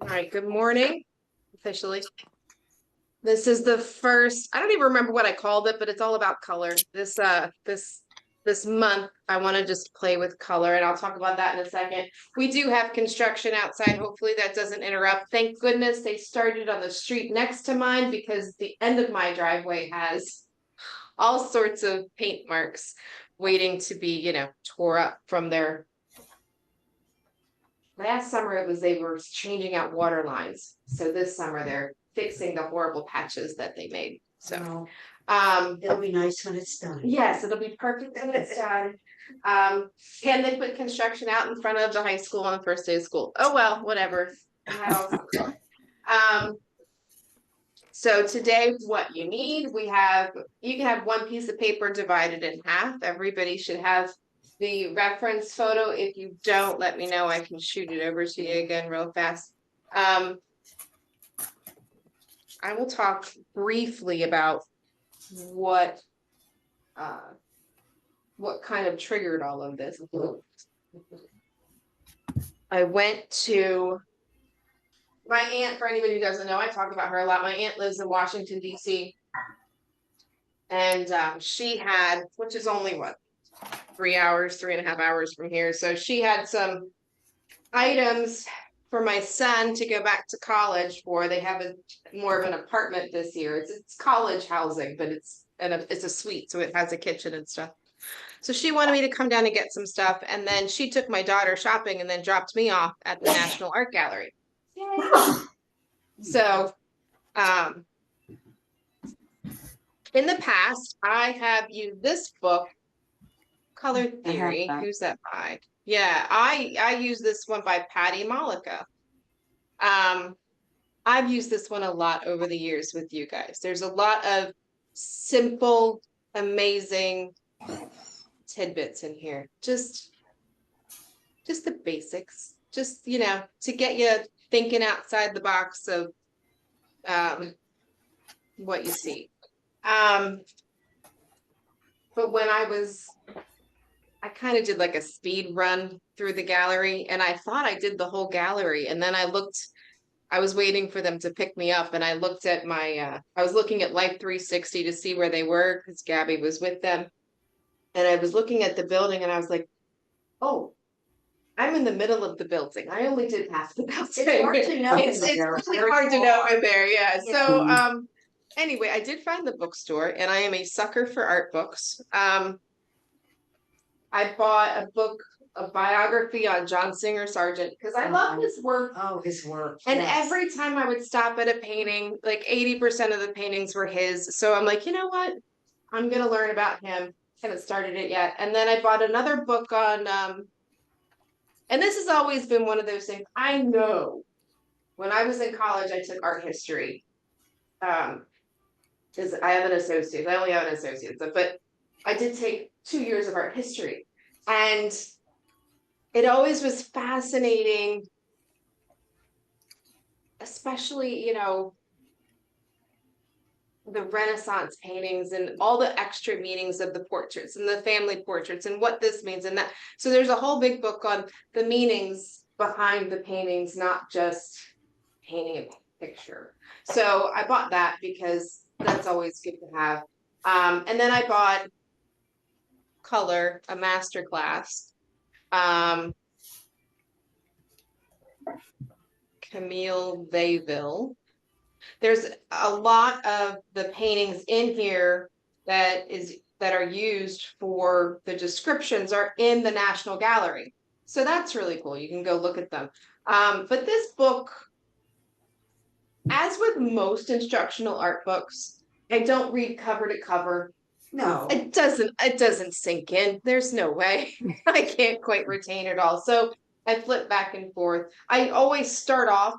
All right, good morning, officially. This is the first, I don't even remember what I called it, but it's all about color. This month, I want to just play with color, and I'll talk about that in a second. We do have construction outside. Hopefully that doesn't interrupt. Thank goodness they started on the street next to mine because the end of my driveway has all sorts of paint marks waiting to be, tore up from their last summer. It was they were changing out water lines. So this summer they're fixing the horrible patches that they made. So It'll be nice when it's done. yes, it'll be perfect when it's done. Can they put construction out in front of the high school on the first day of school? Oh well, whatever. Um, so today what you need, you can have one piece of paper divided in half. Everybody should have the reference photo. If you don't, let me know. I can shoot it over to you again real fast. I will talk briefly about what kind of triggered all of this. I went to my aunt, for anybody who doesn't know, I talk about her a lot. My aunt lives in Washington, D.C. And she had, which is only what, 3 hours, 3.5 hours from here. So she had some items for my son to go back to college for. They have more of an apartment this year. It's college housing, but it's a suite, so it has a kitchen and stuff. So she wanted me to come down and get some stuff, and then she took my daughter shopping and then dropped me off at the National Art Gallery. Yay! So, in the past, I have used this book, Color Theory. Who's that by? Yeah, I use this one by Patty Malika. I've used this one a lot over the years with you guys. There's a lot of simple, amazing tidbits in here. Just the basics. Just, to get you thinking outside the box of what you see. But when I kind of did like a speed run through the gallery, and I thought I did the whole gallery. And then I was waiting for them to pick me up, and I looked at I was looking at Life 360 to see where they were because Gabby was with them. And I was looking at the building and I was like, oh, I'm in the middle of the building. I only did half the building. It's hard to know. It's really hard to know in there, yeah. So anyway, I did find the bookstore, and I am a sucker for art books. I bought a biography on John Singer Sargent because I love his work. Oh, his work. And yes. every time I would stop at a painting, like 80% of the paintings were his. So I'm like, you know what? I'm gonna learn about him. Haven't started it yet. And then I bought another book on and this has always been one of those things. I know when I was in college, I took art history. Because I have an associate. I only have an associate, but I did take 2 years of art history. And it always was fascinating, especially, the Renaissance paintings and all the extra meanings of the portraits and the family portraits and what this means and that. So there's a whole big book on the meanings behind the paintings, not just painting a picture. So I bought that because that's always good to have. And then I bought Color, a masterclass. Camille Vayville. There's a lot of the paintings in here that are used for the descriptions are in the National Gallery. So that's really cool. You can go look at them. But this book, as with most instructional art books, I don't read cover to cover. No. It doesn't sink in. There's no way. I can't quite retain it all. So I flip back and forth. I always start off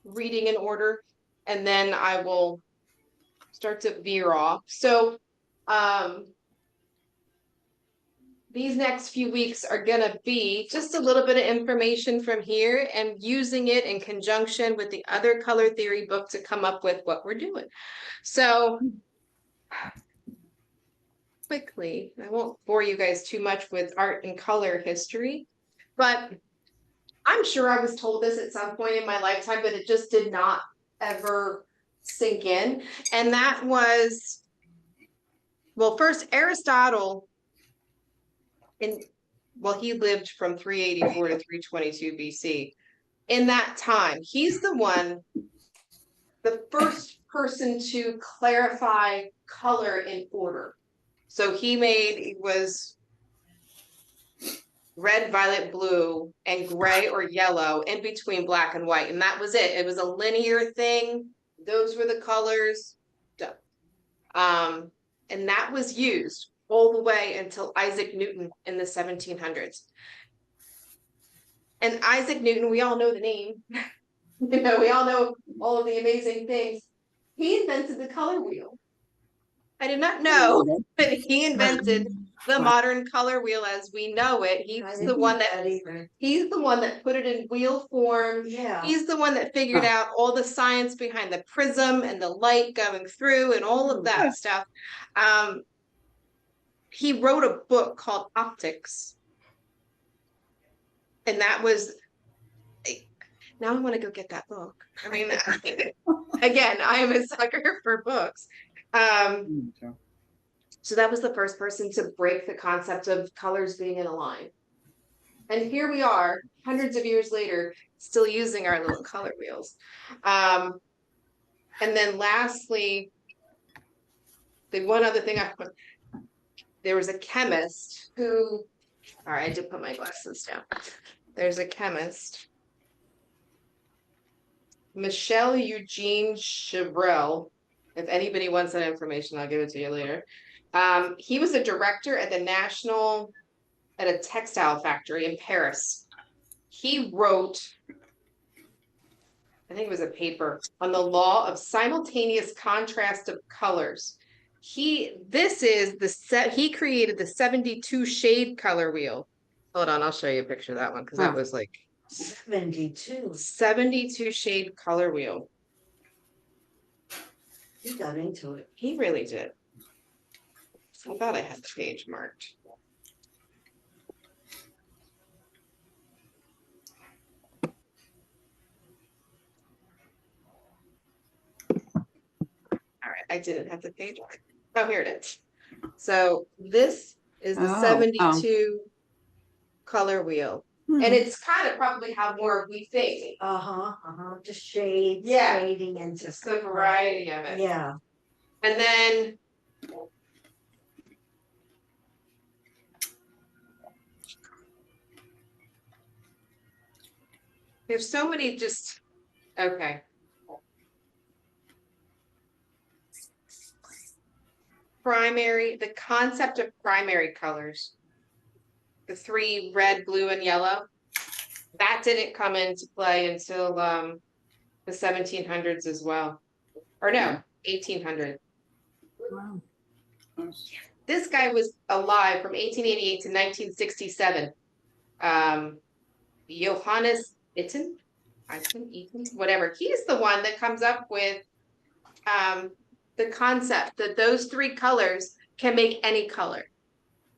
reading in order, and then I will start to veer off. So these next few weeks are going to be just a little bit of information from here and using it in conjunction with the other color theory book to come up with what we're doing. So quickly, I won't bore you guys too much with art and color history, but I'm sure I was told this at some point in my lifetime, but it just did not ever sink in. And that was, well, first Aristotle he lived from 384 to 322 BC. In that time, he's the first person to clarify color in order. So it was red, violet, blue, and gray or yellow in between black and white. And that was it. It was a linear thing. Those were the colors. And that was used all the way until Isaac Newton in the 1700s. And Isaac Newton, we all know the name. We all know all of the amazing things. He invented the color wheel. I did not know that he invented the modern color wheel as we know it. He's the one that put it in wheel form. Yeah. He's the one that figured out all the science behind the prism and the light going through and all of that stuff. He wrote a book called Optics. And that was, now I want to go get that book. I mean, again, I am a sucker for books. So that was the first person to break the concept of colors being in a line. And here we are, hundreds of years later, still using our little color wheels. And then lastly, the one other thing there was a chemist who, all right, I did put my glasses down. There's a chemist, Michel Eugene Chevrel. If anybody wants that information, I'll give it to you later. He was a director at a textile factory in Paris. He wrote, I think it was a paper on the law of simultaneous contrast of colors. He created the 72 shade color wheel. Hold on, I'll show you a picture of that one because that was like 72 shade color wheel. He got into it. He really did. I thought I had the page marked. All right, I didn't have the page marked. Oh, here it is. So this is the 72 color wheel. And it's kind of probably how more we think. Just shades, Yeah. shading and just the variety of it. Yeah. And then there's so many okay. The concept of primary colors, the 3 red, blue, and yellow, that didn't come into play until the 1700s as well. Or no, 1800. Wow. This guy was alive from 1888 to 1967. Johannes Itten, whatever. He's the one that comes up with the concept that those 3 colors can make any color.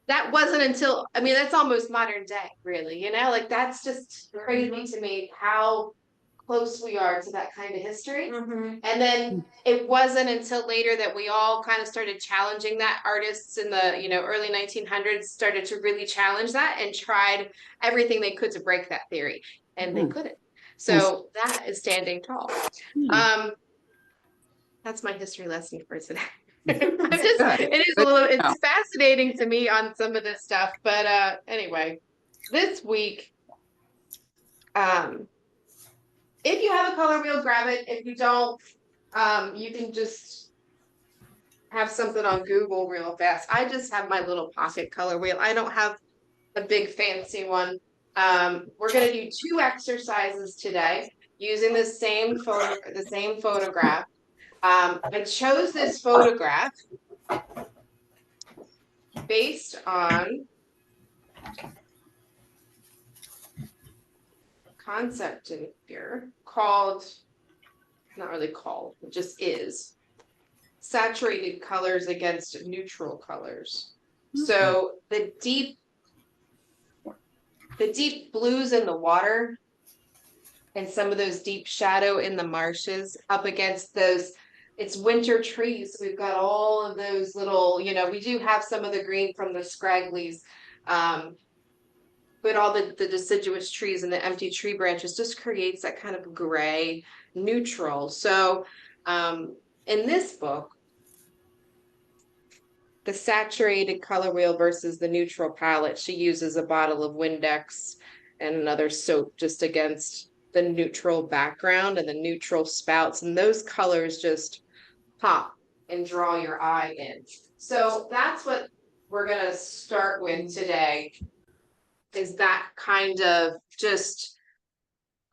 That wasn't until, I mean, that's almost modern day, really, like that's just crazy to me how close we are to that kind of history. And then it wasn't until later that we all kind of started challenging that. Artists in the early 1900s started to really challenge that and tried everything they could to break that theory, and they couldn't. So that is standing tall. That's my history lesson for today. It's fascinating to me on some of this stuff, but anyway, this week, if you have a color wheel, grab it. If you don't, you can just have something on Google real fast. I just have my little pocket color wheel. I don't have a big fancy one. We're going to do 2 exercises today using the same photograph. I chose this photograph based on concept in here called, not really called, it just is, saturated colors against neutral colors. So the deep blues in the water and some of those deep shadow in the marshes up against those. It's winter trees. We've got all of those little, we do have some of the green from the scragglies. But all the deciduous trees and the empty tree branches just creates that kind of gray neutral. So in this book, the saturated color wheel versus the neutral palette, she uses a bottle of Windex and another soap just against the neutral background and the neutral spouts. And those colors just pop and draw your eye in. So that's what we're going to start with today, is that kind of just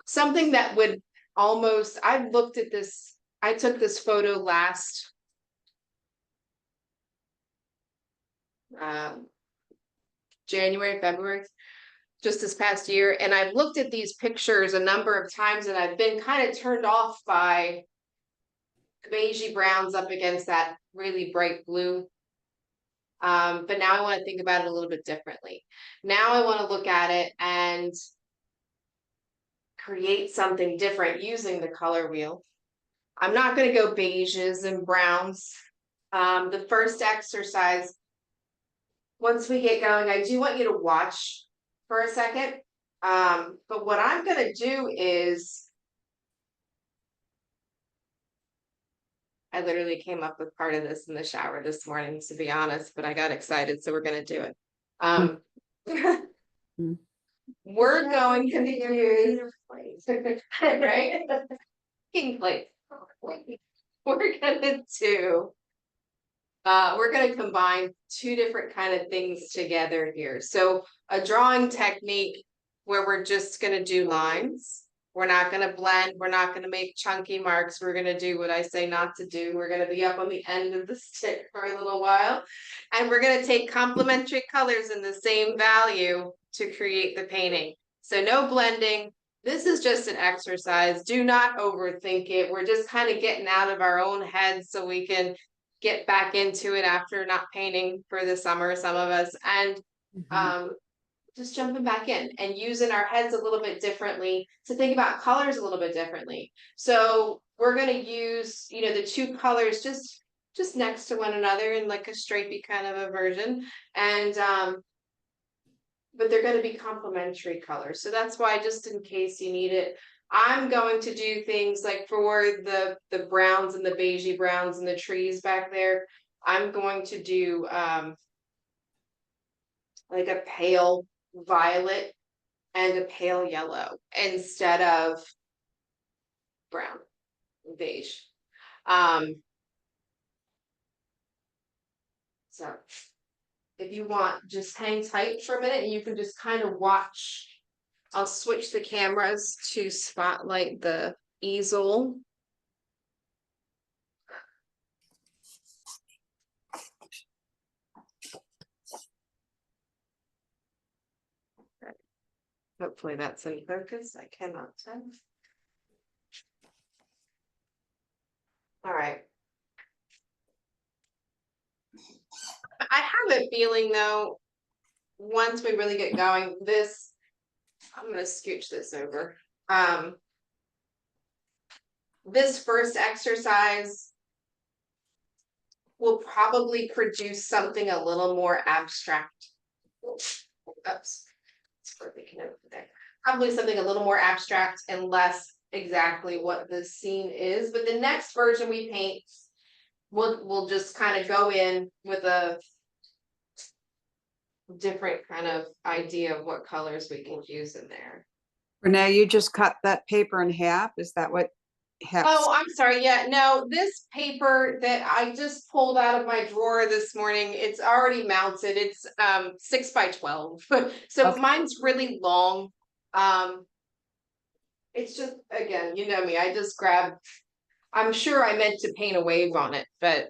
something that would almost, I've looked at this, I took this photo last January, February, just this past year. And I've looked at these pictures a number of times and I've been kind of turned off by the beigey browns up against that really bright blue. But now I want to think about it a little bit differently. Now I want to look at it and create something different using the color wheel. I'm not going to go beiges and browns. The first exercise, once we get going, I do want you to watch for a second. But what I'm going to do is, I literally came up with part of this in the shower this morning, to be honest, but I got excited, so we're going to do it. We're going to use, right? King plate. We're going to we're going to combine two different kind of things together here. So a drawing technique where we're just going to do lines. We're not going to blend. We're not going to make chunky marks. We're going to do what I say not to do. We're going to be up on the end of the stick for a little while. And we're going to take complementary colors in the same value to create the painting. So no blending. This is just an exercise. Do not overthink it. We're just kind of getting out of our own heads so we can get back into it after not painting for the summer, some of us. And just jumping back in and using our heads a little bit differently to think about colors a little bit differently. So we're going to use, the two colors just next to one another in like a stripey kind of a version. And, but they're going to be complementary colors. So that's why, just in case you need it, I'm going to do things like for the browns and the beigey browns and the trees back there, I'm going to do, like a pale violet and a pale yellow instead of brown, beige. So if you want, just hang tight for a minute and you can just kind of watch. I'll switch the cameras to spotlight the easel. Hopefully that's in focus. I cannot tell. All right. I have a feeling though, once we really get going, I'm going to scooch this over. This first exercise will probably produce something a little more abstract. Oops. Probably something a little more abstract and less exactly what the scene is. But the next version we paint, we'll just kind of go in with a different kind of idea of what colors we can use in there. Renee, you just cut that paper in half? Is that what happens? Oh, I'm sorry. Yeah, no, this paper that I just pulled out of my drawer this morning, it's already mounted. It's 6 by 12. So Okay. mine's really long. It's just, again, you know me, I just grabbed, I'm sure I meant to paint a wave on it, but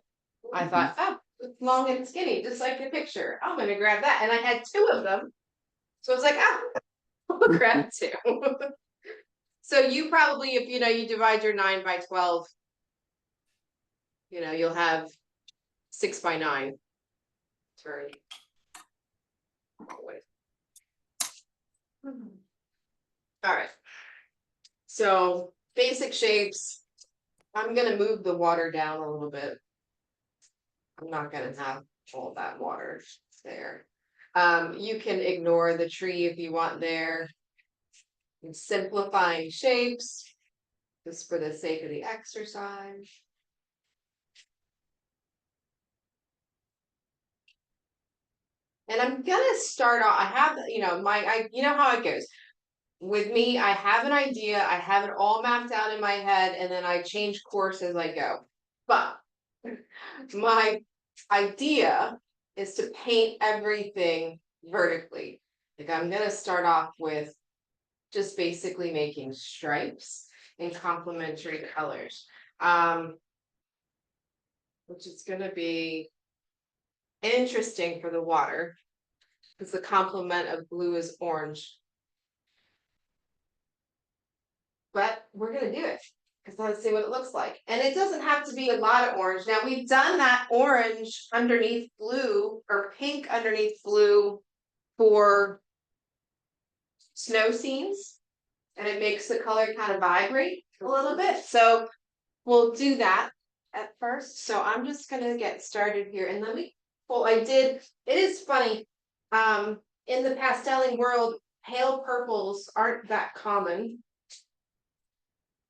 I thought, oh, it's long and skinny, just like the picture. I'm gonna grab that. And I had two of them. So I was like, oh, I'll grab two. So you probably, if you divide your 9 by 12, you'll have 6 by 9. Sorry. All right. So basic shapes. I'm gonna move the water down a little bit. I'm not gonna have all that water there. You can ignore the tree if you want there. And simplifying shapes, just for the sake of the exercise. And I'm gonna start off, I have, you know how it goes. With me, I have an idea, I have it all mapped out in my head, and then I change course as I go. But my idea is to paint everything vertically. Like I'm gonna start off with just basically making stripes in complementary colors. Which is gonna be interesting for the water, because the complement of blue is orange. But we're gonna do it, because let's see what it looks like. And it doesn't have to be a lot of orange. Now we've done that orange underneath blue or pink underneath blue for snow scenes. And it makes the color kind of vibrate a little bit. So we'll do that at first. So I'm just gonna get started here. And it is funny. In the pastelling world, pale purples aren't that common.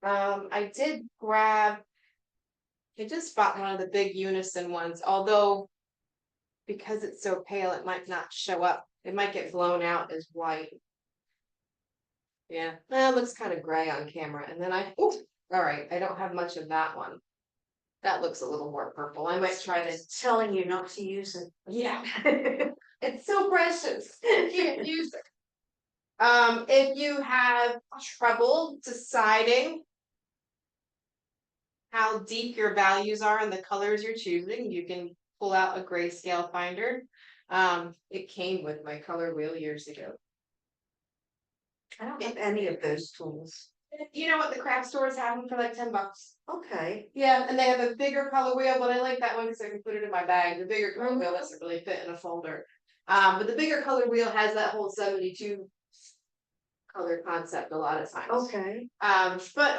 I just bought one of the big unison ones, although because it's so pale, it might not show up. It might get blown out as white. Yeah, it looks kind of gray on camera. And then all right, I don't have much of that one. That looks a little more purple. I might try to. Telling you not to use it. Yeah, it's so precious. You can't use it. If you have trouble deciding how deep your values are and the colors you're choosing, you can pull out a grayscale finder. It came with my color wheel years ago. I don't have any of those tools. You know what, the craft stores have them for like $10. Okay. Yeah, and they have a bigger color wheel, but I like that one because I can put it in my bag. The bigger color wheel doesn't really fit in a folder. But the bigger color wheel has that whole 72 color concept a lot of times. Okay.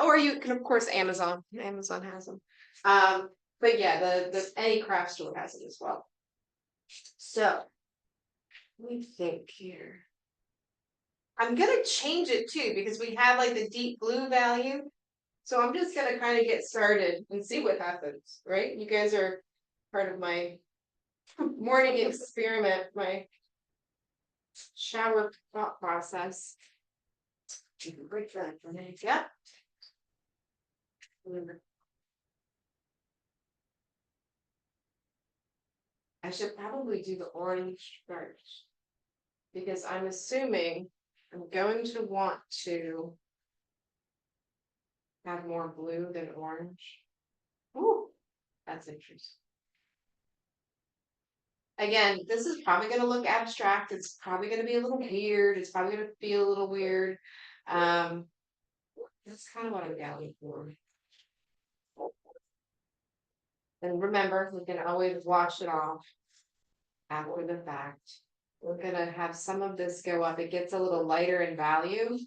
Or you can of course Amazon has them. But yeah, the any craft store has it as well. So let me think here. I'm gonna change it too because we have like the deep blue value. So I'm just gonna kind of get started and see what happens, right? You guys are part of my morning experiment, my shower thought process. You can break that for me. Yeah. I should probably do the orange first because I'm assuming I'm going to want to have more blue than orange. Ooh, that's interesting. Again, this is probably going to look abstract. It's probably going to be a little weird. It's probably going to feel a little weird. That's kind of what I'm going for. And remember, we can always wash it off after the fact. We're going to have some of this go up. It gets a little lighter in value.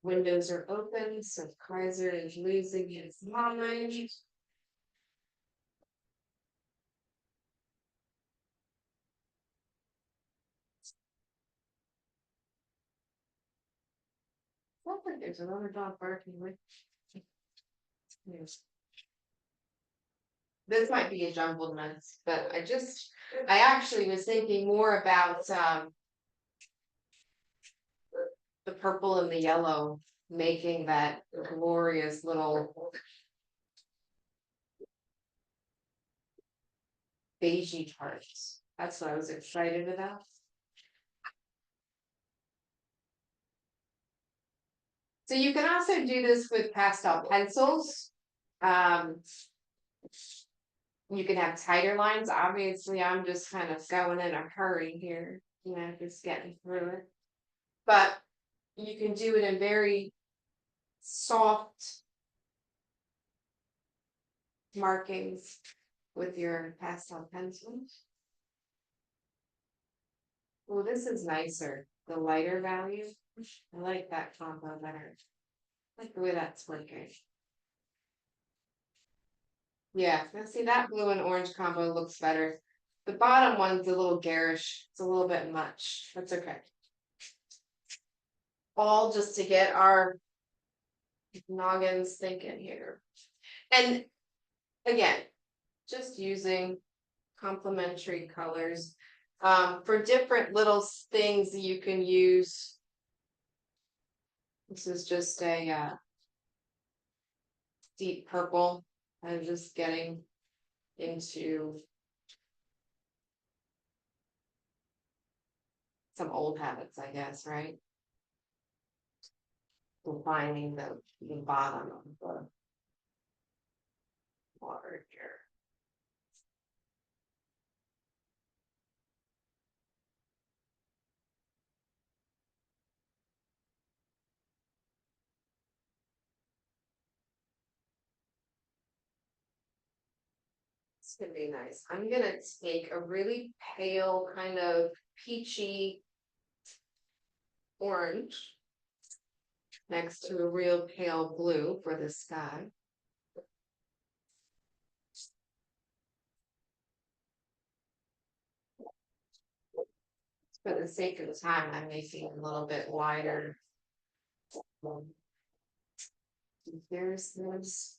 Windows are open, so Kaiser is losing his mind. Sounds like there's another dog barking with. Yes. This might be a jumbled mess, but I actually was thinking more about the purple and the yellow making that glorious little beigey parts. That's what I was excited about. So you can also do this with pastel pencils. You can have tighter lines. Obviously, I'm just kind of going in a hurry here, just getting through it. But you can do it in very soft markings with your pastel pencils. Well, this is nicer, the lighter value. I like that combo better. I like the way that's working. Yeah, now see that blue and orange combo looks better. The bottom one's a little garish. It's a little bit much. That's okay. All just to get our noggins thinking here. And again, just using complementary colors. For different little things you can use. This is just a deep purple. I'm just getting into some old habits, I guess, right? Defining the bottom of the water here. It's gonna be nice. I'm gonna take a really pale kind of peachy orange next to a real pale blue for the sky. For the sake of time, I'm making it a little bit wider. Here's this.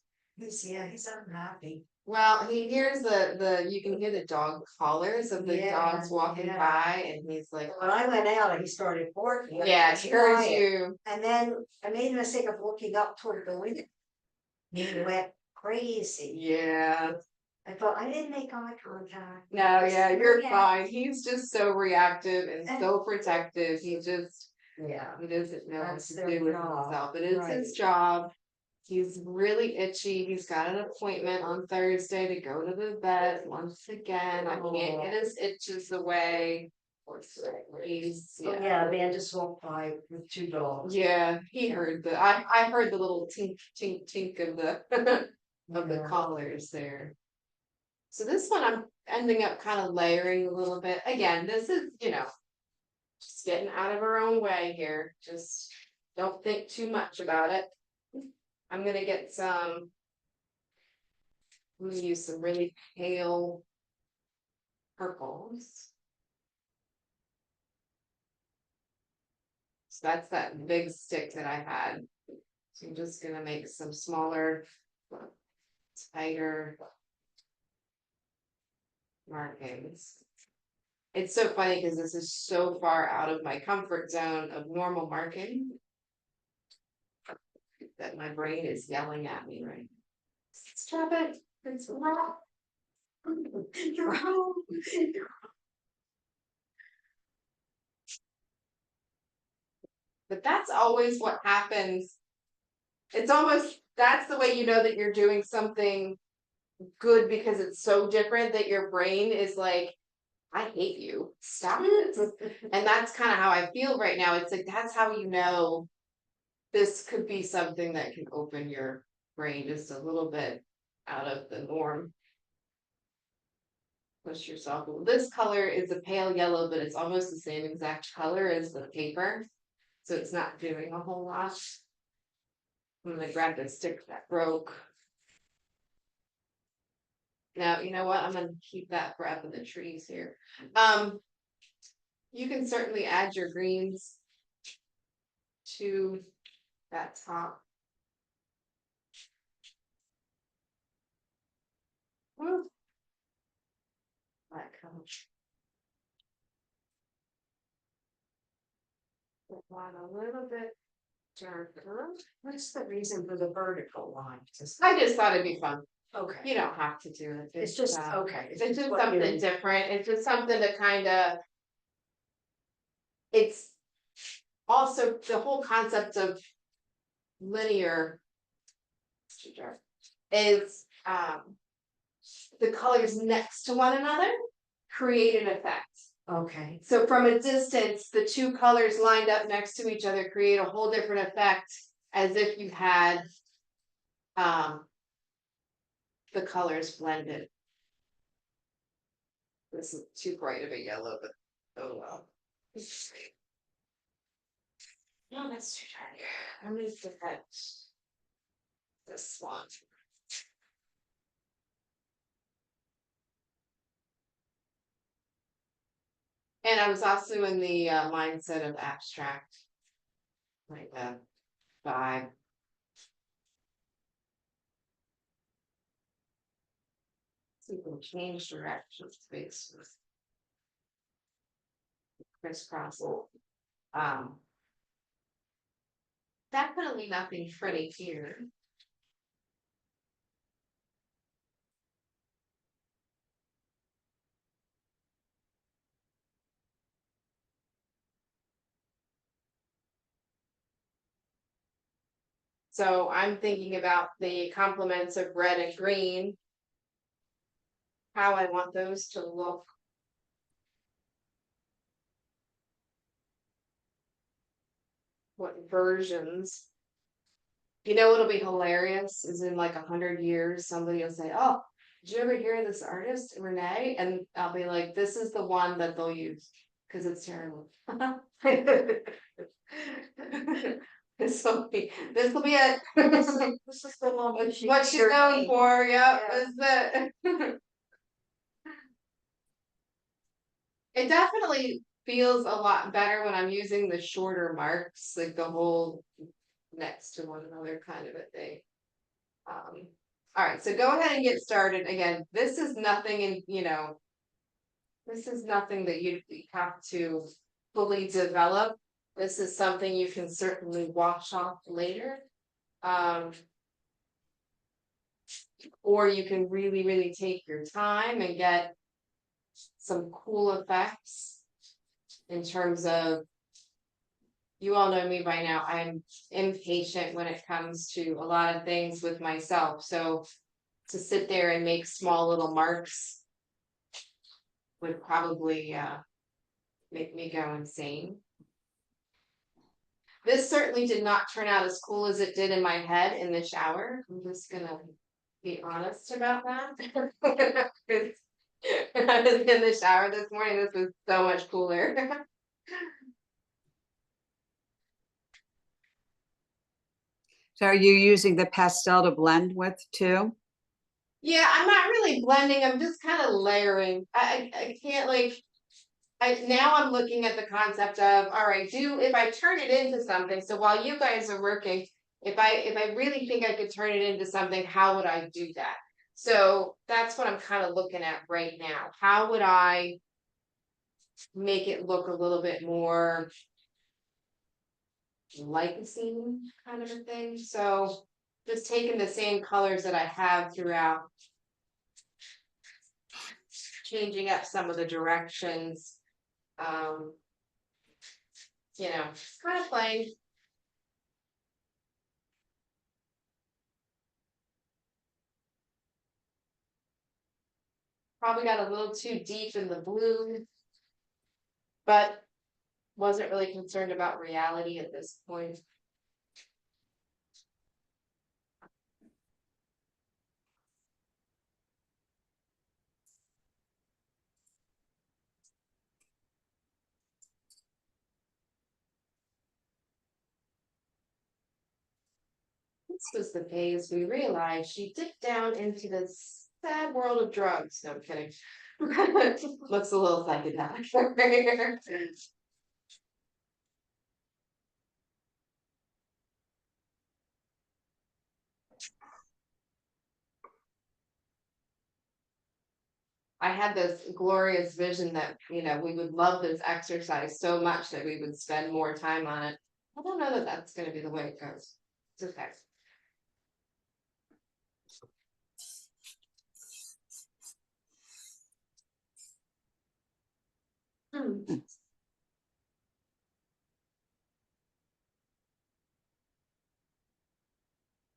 Yeah, he's unhappy. Well, he hears you can hear the dog collars of the Yeah, dogs walking yeah. by, and he's like, When I went out, he started barking. yeah, It's he heard quiet. you. And then I made the mistake of looking up toward the window. He went crazy. Yeah. I thought I didn't make eye contact. No, yeah, you're Yeah. fine. He's just so reactive and so protective. He doesn't know what That's to their do with job, himself. It is right. his job. He's really itchy. He's got an appointment on Thursday to go to the vet once again. I can't get his itches away. He's Oh, yeah, a man just walked by with two dogs. Yeah, he heard I heard the little tink tink tink of the of the Yeah. collars there. So this one I'm ending up kind of layering a little bit. Again, this is, just getting out of our own way here. Just don't think too much about it. I'm gonna use some really pale purples. So that's that big stick that I had. So I'm just gonna make some smaller, tighter markings. It's so funny because this is so far out of my comfort zone of normal marking that my brain is yelling at me right now. Stop it. It's wrong. You're wrong. But that's always what happens. That's the way you know that you're doing something good because it's so different that your brain is like, I hate you. Stop it. And that's kind of how I feel right now. It's like, that's how you know this could be something that can open your brain just a little bit out of the norm. Push yourself. This color is a pale yellow, but it's almost the same exact color as the paper. So it's not doing a whole lot. I'm gonna grab the stick that broke. Now, you know what? I'm gonna keep that for up in the trees here. You can certainly add your greens to that top. Woo. That comes. One a little bit darker. What's the reason for the vertical line? I just thought it'd be fun. Okay. You don't have to do it. It's just, okay. It's just what something you- different. It's just something to kind of. It's also the whole concept of linear is the colors next to one another create an effect. Okay, So from a distance, the two colors lined up next to each other create a whole different effect as if you had the colors blended. This is too bright of a yellow, but oh well. No, that's too dark. I'm gonna get this one. And I was also in the mindset of abstract, like a vibe. So you can change directions based with crisscross. Definitely nothing pretty here. So I'm thinking about the complements of red and green. How I want those to look. What versions. You know what'll be hilarious is in like 100 years, somebody will say, "Oh, did you ever hear this artist, Renee?" And I'll be like, "This is the one that they'll use because it's terrible." This will be it. This is the one. What she's known for, yep, Yeah. is it. It definitely feels a lot better when I'm using the shorter marks, like the whole next to one another kind of a thing. All right, so go ahead and get started. Again, this is nothing this is nothing that you have to fully develop. This is something you can certainly wash off later. Or you can really, really take your time and get some cool effects in terms of, you all know me by now, I'm impatient when it comes to a lot of things with myself. So to sit there and make small little marks would probably make me go insane. This certainly did not turn out as cool as it did in my head in the shower. I'm just gonna be honest about that. When I was in the shower this morning, this was so much cooler. So are you using the pastel to blend with too? Yeah, I'm not really blending, I'm just kind of layering. I can't like, now I'm looking at the concept of, all right, if I turn it into something, so while you guys are working, if I really think I could turn it into something, how would I do that? So that's what I'm kind of looking at right now. How would I make it look a little bit more like a scene kind of a thing? So just taking the same colors that I have throughout, changing up some of the directions, kind of playing. Probably got a little too deep in the blue, but wasn't really concerned about reality at this point. This was the phase we realized she dipped down into the sad world of drugs. No, I'm kidding. Looks a little psychedelic. I had this glorious vision that, we would love this exercise so much that we would spend more time on it. I don't know that that's going to be the way it goes. It's okay.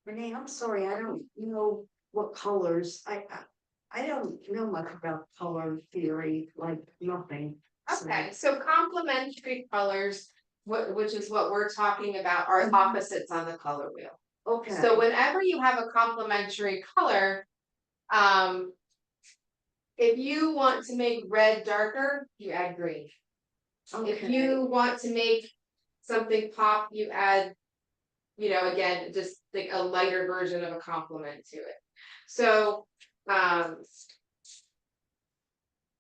Renee, I'm sorry, I don't know what colors, I don't know much about color theory, like nothing. Okay, so complementary colors, which is what we're talking about, are opposites on the color wheel. Okay. So whenever you have a complementary color, if you want to make red darker, you add green. If Okay, you want to make something pop, you add, again, just like a lighter version of a complement to it. So,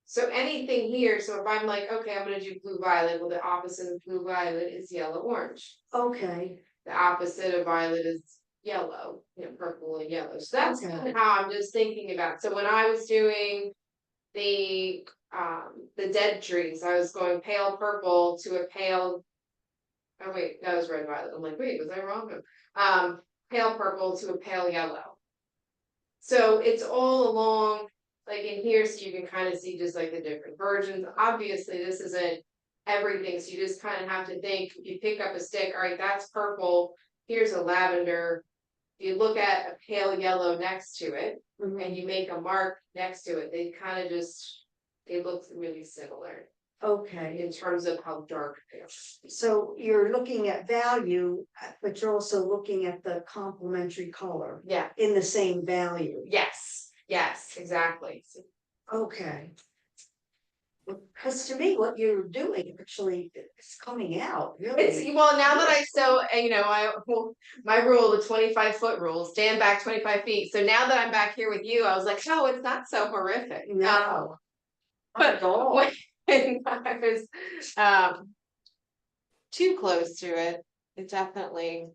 so anything here, so if I'm like, okay, I'm gonna do blue violet, well, the opposite of blue violet is yellow orange. okay, The opposite of violet is yellow, purple and yellow. So that's Okay. kind of how I'm just thinking about. So when I was doing the dead trees, I was going pale purple to a pale. Oh wait, that was red violet. I'm like, wait, was I wrong? Pale purple to a pale yellow. So it's all along, like in here, so you can kind of see just like the different versions. Obviously, this isn't everything, so you just kind of have to think. If you pick up a stick, all right, that's purple. Here's a lavender. You look at a pale yellow next to it, mhm, and you make a mark next to it. They look really similar okay. in terms of how dark they are. So you're looking at value, but you're also looking at the complementary color Yeah. in the same value. Yes. Yes. Exactly. So Okay. Because to me, what you're doing actually is coming out, it's really. well now that my rule, the 25-foot rule, stand back 25 feet. So now that I'm back here with you, I was like, oh, it's not so horrific. No. But Not at all. when I was too close to it, it definitely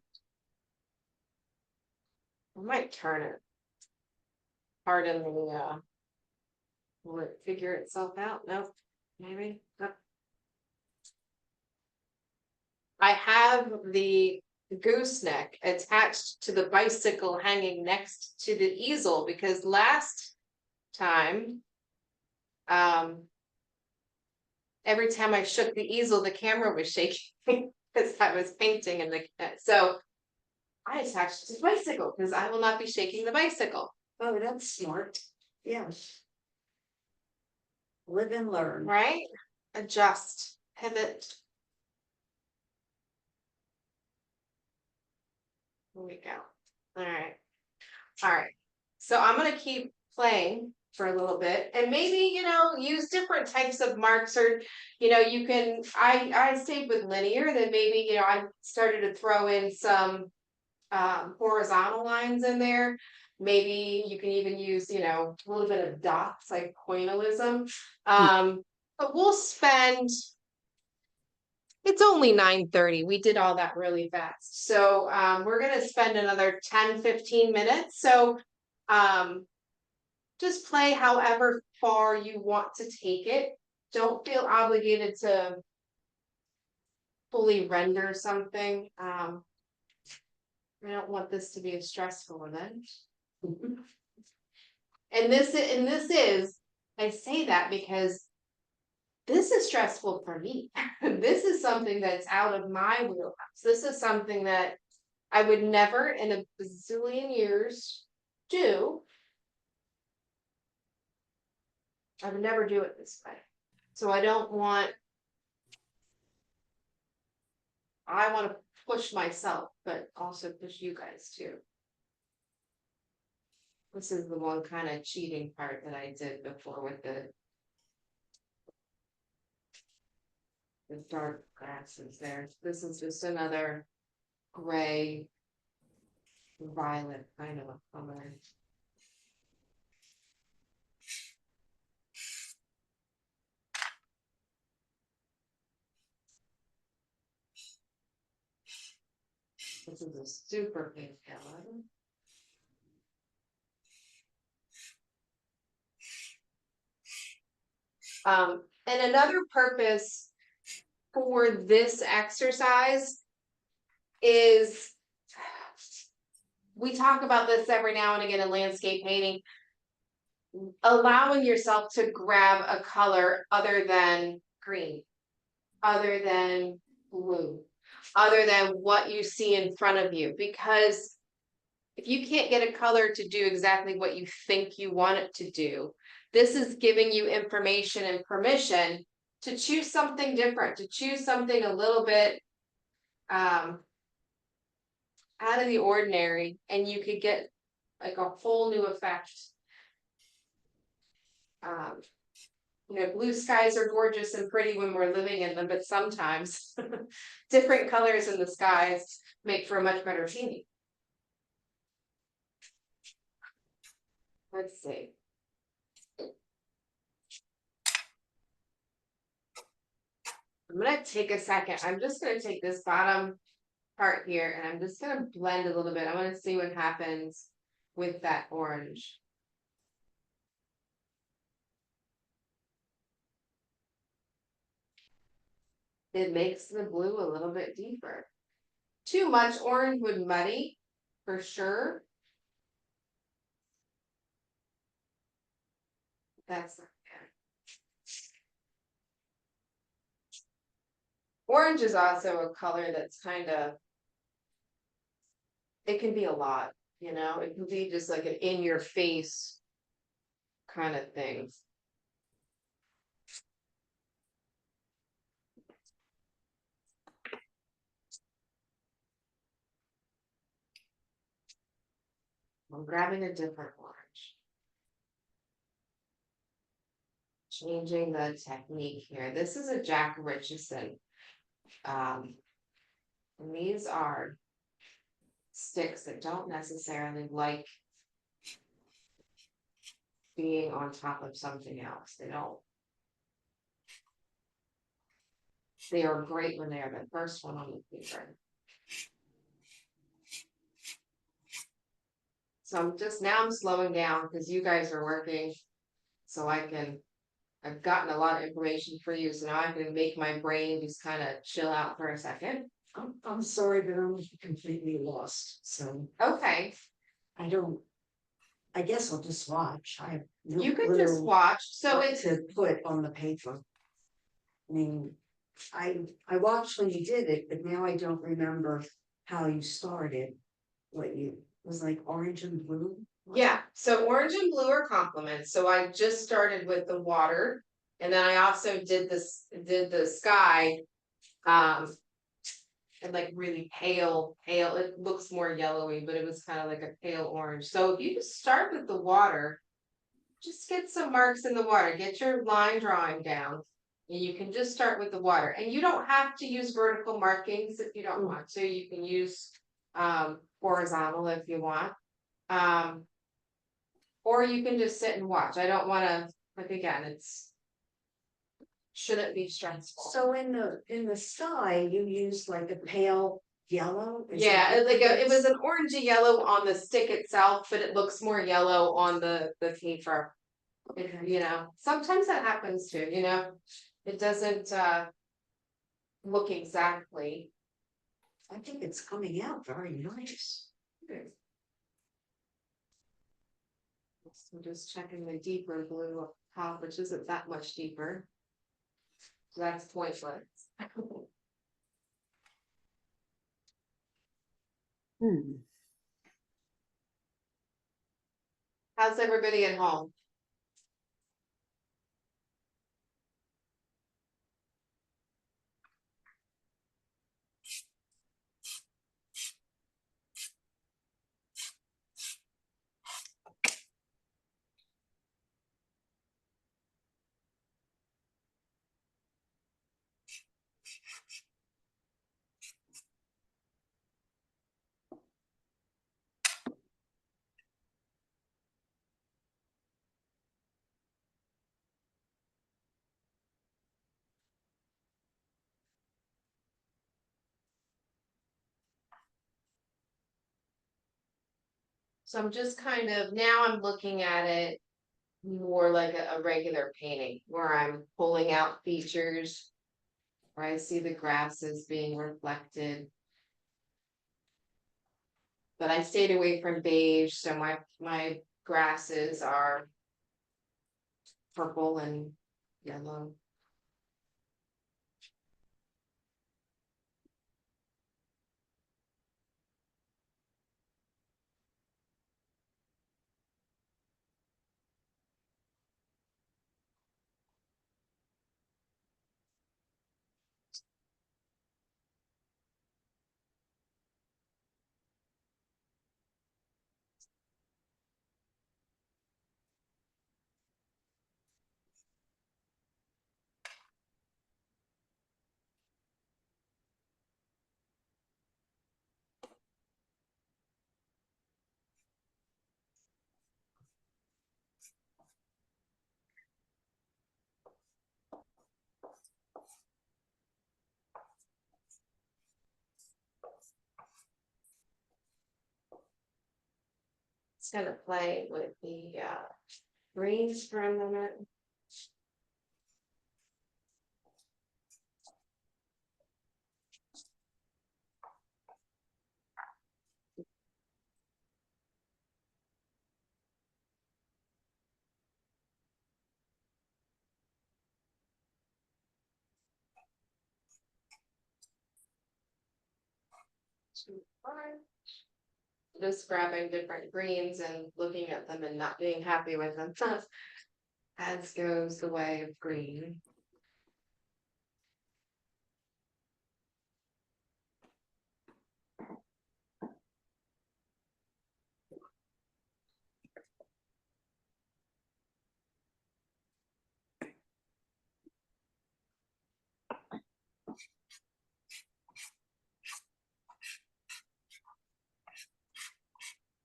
I might turn it. Pardon the will it figure itself out? No, maybe. No. I have the gooseneck attached to the bicycle hanging next to the easel because last time, every time I shook the easel, the camera was shaking because I was painting and so I attached it to the bicycle because I will not be shaking the bicycle. Oh, that's smart. Yes. Live and learn. Right? Adjust, pivot. Here we go. All right. All right. So I'm going to keep playing for a little bit and maybe, use different types of marks or, you can, I stayed with linear, then maybe, I started to throw in some horizontal lines in there. Maybe you can even use, a little bit of dots like pointillism. But we'll spend it's only 9:30. We did all that really fast. So we're gonna spend another 10-15 minutes. So just play however far you want to take it. Don't feel obligated to fully render something. I don't want this to be a stressful event. And this is, I say that because this is stressful for me. This is something that's out of my wheelhouse. This is something that I would never in a bazillion years do. I would never do it this way. So I want to push myself, but also push you guys too. This is the one kind of cheating part that I did before with the dark grasses there. This is just another gray, violet kind of a color. This is a super pink color. And another purpose for this exercise is we talk about this every now and again in landscape painting, allowing yourself to grab a color other than green, other than blue, other than what you see in front of you. Because if you can't get a color to do exactly what you think you want it to do, this is giving you information and permission to choose something different, to choose something a little bit out of the ordinary, and you could get like a whole new effect. Um, blue skies are gorgeous and pretty when we're living in them, but sometimes different colors in the skies make for a much better painting. Let's see. I'm gonna take a second. I'm just gonna take this bottom part here and I'm just gonna blend a little bit. I want to see what happens with that orange. It makes the blue a little bit deeper. Too much orange would muddy, for sure. That's not bad. Orange is also a color that's kind of, it can be a lot, it can be just like an in your face kind of thing. I'm grabbing a different orange. Changing the technique here. This is a Jack Richardson. And these are sticks that don't necessarily like being on top of something else. They are great when they are the first one on the paper. So I'm slowing down because you guys are working. So I've gotten a lot of information for you. So now I can make my brain just kind of chill out for a second. I'm sorry, but I'm completely lost, so Okay. I guess I'll just watch. I have no You can clue just watch. So what it's to put on the paper. I mean, I watched when you did it, but now I don't remember how you started. What you was like orange and blue. Yeah, so orange and blue are complements. So I just started with the water, and then I also did the sky, and like really pale. It looks more yellowy, but it was kind of like a pale orange. So if you just start with the water, just get some marks in the water, get your line drawing down. And you can just start with the water. And you don't have to use vertical markings if you don't want to. You can use horizontal if you want. Or you can just sit and watch. I don't want to, like, again, shouldn't be stressful. So in the sky, you used like a pale yellow. Yeah, it was an orangey yellow on the stick itself, but it looks more yellow on the paper. Sometimes that happens too, it doesn't look exactly. I think it's coming out very nice. So just checking the deeper blue up top, which isn't that much deeper. So that's pointless. How's everybody at home? So I'm just now I'm looking at it more like a regular painting where I'm pulling out features, where I see the grasses being reflected. But I stayed away from beige, so my grasses are purple and yellow. Just gonna play with the greens for a minute. Just grabbing different greens and looking at them and not being happy with them. As goes the way of green.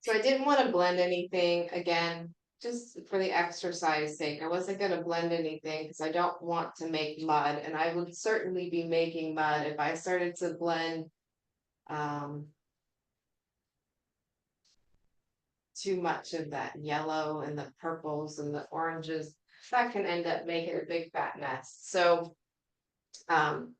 So I didn't want to blend anything again, just for the exercise sake. I wasn't going to blend anything because I don't want to make mud, and I would certainly be making mud if I started to blend too much of that yellow and the purples and the oranges. That can end up making a big fat mess. So um,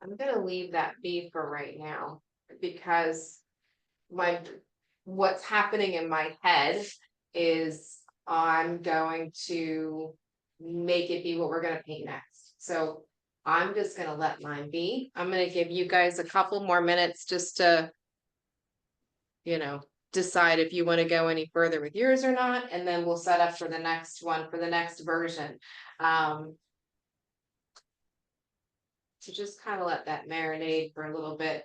I'm gonna leave that be for right now because what's happening in my head is I'm going to make it be what we're gonna paint next. So I'm just gonna let mine be. I'm gonna give you guys a couple more minutes just to, decide if you want to go any further with yours or not, and then we'll set up for the next one, for the next version. To just kind of let that marinate for a little bit.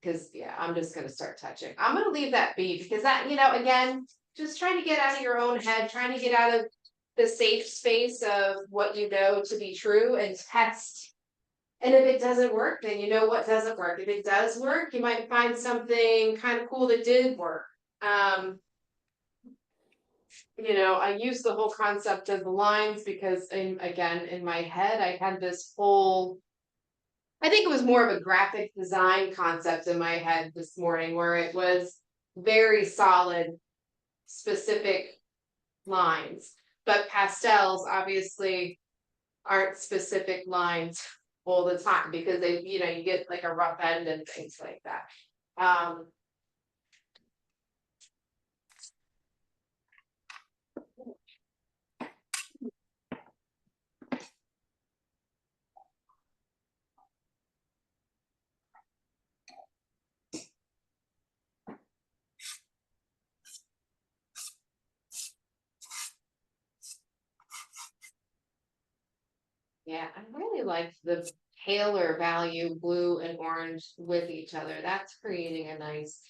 Because yeah, I'm just gonna start touching. I'm gonna leave that be because that, again, just trying to get out of your own head, trying to get out of the safe space of what you know to be true and test. And if it doesn't work, then you know what doesn't work. If it does work, you might find something kind of cool that did work. I use the whole concept of the lines because in my head, I had this whole, I think it was more of a graphic design concept in my head this morning where it was very solid, specific lines. But pastels obviously aren't specific lines all the time because you get like a rough end and things like that. Yeah, I really like the paler value blue and orange with each other. That's creating a nice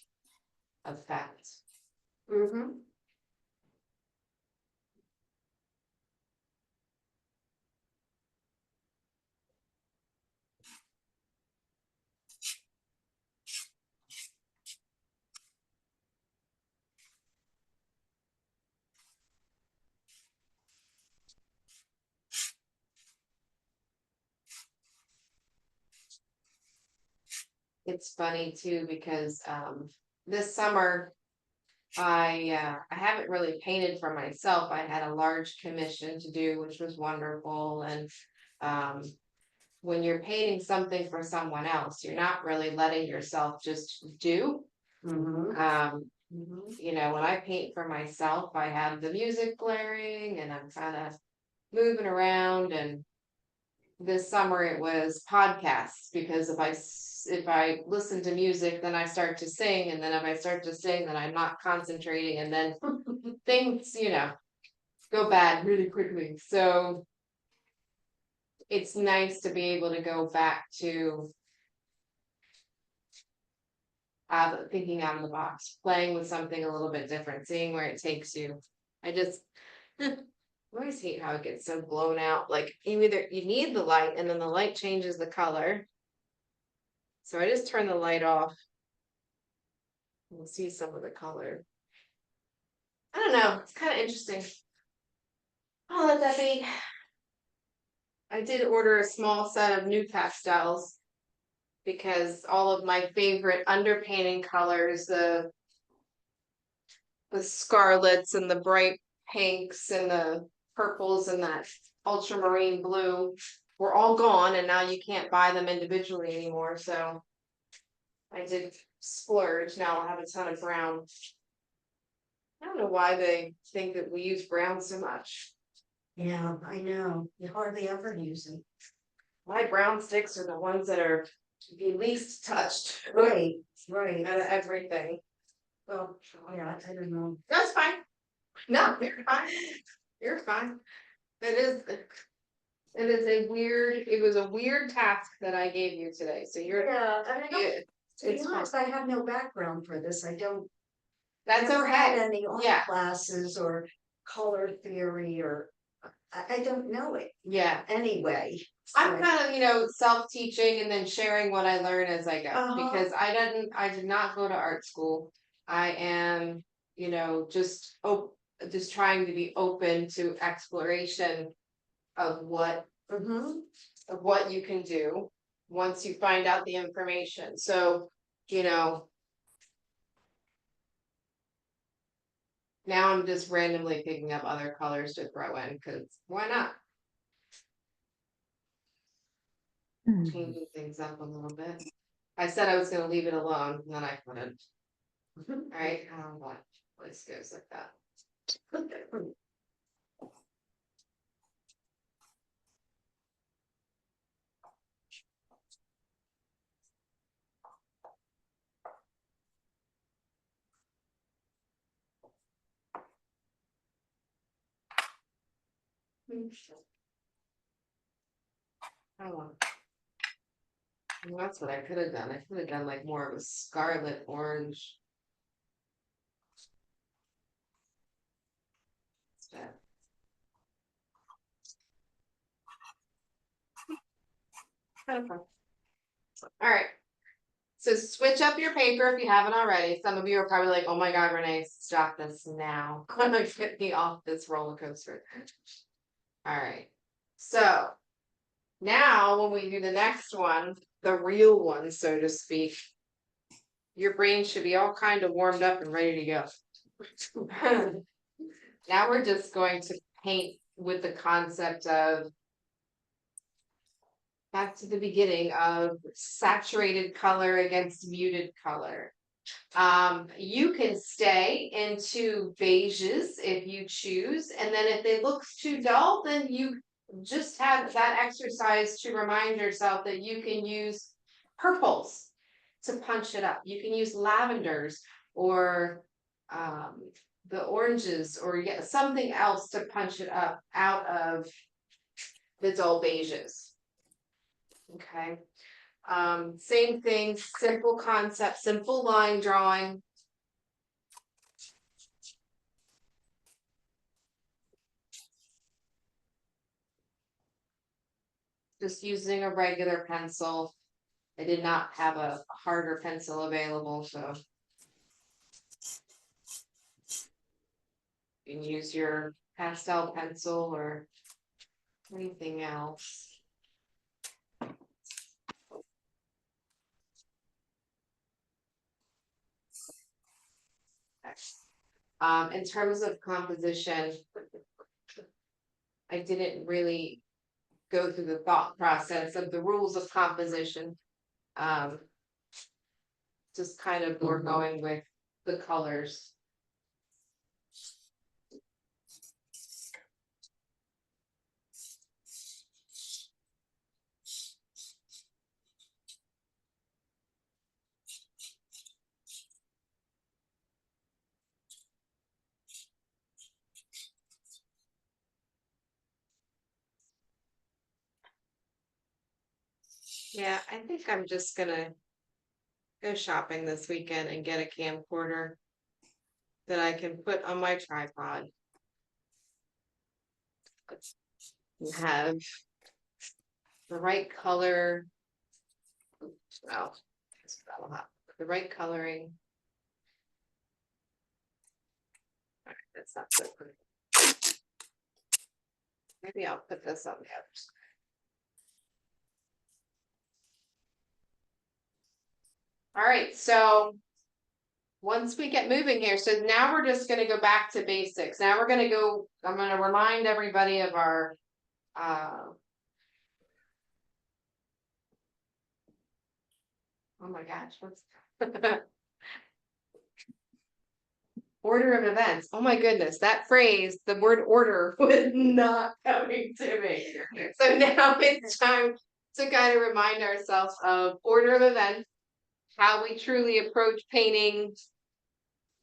effect. Mm-hmm. It's funny too because this summer I haven't really painted for myself. I had a large commission to do, which was wonderful. And um, when you're painting something for someone else, you're not really letting yourself just do. Mm-hmm. When I paint for myself, I have the music blaring and I'm kind of moving around. And this summer it was podcasts because if I listen to music, then I start to sing, and then if I start to sing, then I'm not concentrating, and then things, go bad really quickly. So it's nice to be able to go back to thinking out of the box, playing with something a little bit different, seeing where it takes you. I always hate how it gets so blown out. Like you need the light and then the light changes the color. So I just turn the light off. We'll see some of the color. I don't know. It's kind of interesting. I'll let that be. I did order a small set of new pastels. Because all of my favorite underpainting colors, the scarlets and the bright pinks and the purples and that ultramarine blue were all gone, and now you can't buy them individually anymore, so I did splurge. Now I'll have a ton of brown. I don't know why they think that we use brown so much. Yeah, I know, you hardly ever use it. My brown sticks are the ones that are the least touched Right, right, out of everything. well, yeah, I don't know. That's fine. No, you're fine. You're fine. It was a weird task that I gave you today, so you're Yeah, I mean, good. to be It's fine. honest, I have no background for this, I don't. That's never had okay. any art Yeah. classes or color theory or, I don't know it Yeah. anyway. I'm so- kind of, self-teaching and then sharing what I learn as I go, Uh-huh. because I did not go to art school. I am, just trying to be open to exploration of what Mhm. you can do once you find out the information. So, now I'm just randomly picking up other colors to throw in, because why not? Changing things up a little bit. I said I was gonna leave it alone, and then I couldn't. Alright, what place goes like that. Oh. Well, that's what I could have done. I could have done like more of a scarlet orange. Instead. Okay. All right. So switch up your paper if you haven't already. Some of you are probably like, oh my God, Renee, stop this now. Get me off this roller coaster. All right. So now when we do the next one, the real one, so to speak, your brain should be all kind of warmed up and ready to go. Now we're just going to paint with the concept of back to the beginning of saturated color against muted color. You can stay into beiges if you choose, and then if it looks too dull, then you just have that exercise to remind yourself that you can use purples to punch it up. You can use lavenders or the oranges or something else to punch it up out of the dull beiges. Okay. Same thing, simple concept, simple line drawing. Just using a regular pencil. I did not have a harder pencil available, so. You can use your pastel pencil or anything else. In terms of composition, I didn't really go through the thought process of the rules of composition. Just kind of we're going with the colors. Yeah, I think I'm just gonna go shopping this weekend and get a camcorder that I can put on my tripod. And have the right color. Well, that'll have the right coloring. All right, that's not so pretty. Maybe I'll put this on the other side. All right, so once we get moving here, so now we're just gonna go back to basics. Now we're gonna go, I'm gonna remind everybody of our oh my gosh, what's order of events. Oh my goodness, that phrase, the word order was not coming to me. So now it's time to kind of remind ourselves of order of events, how we truly approach painting,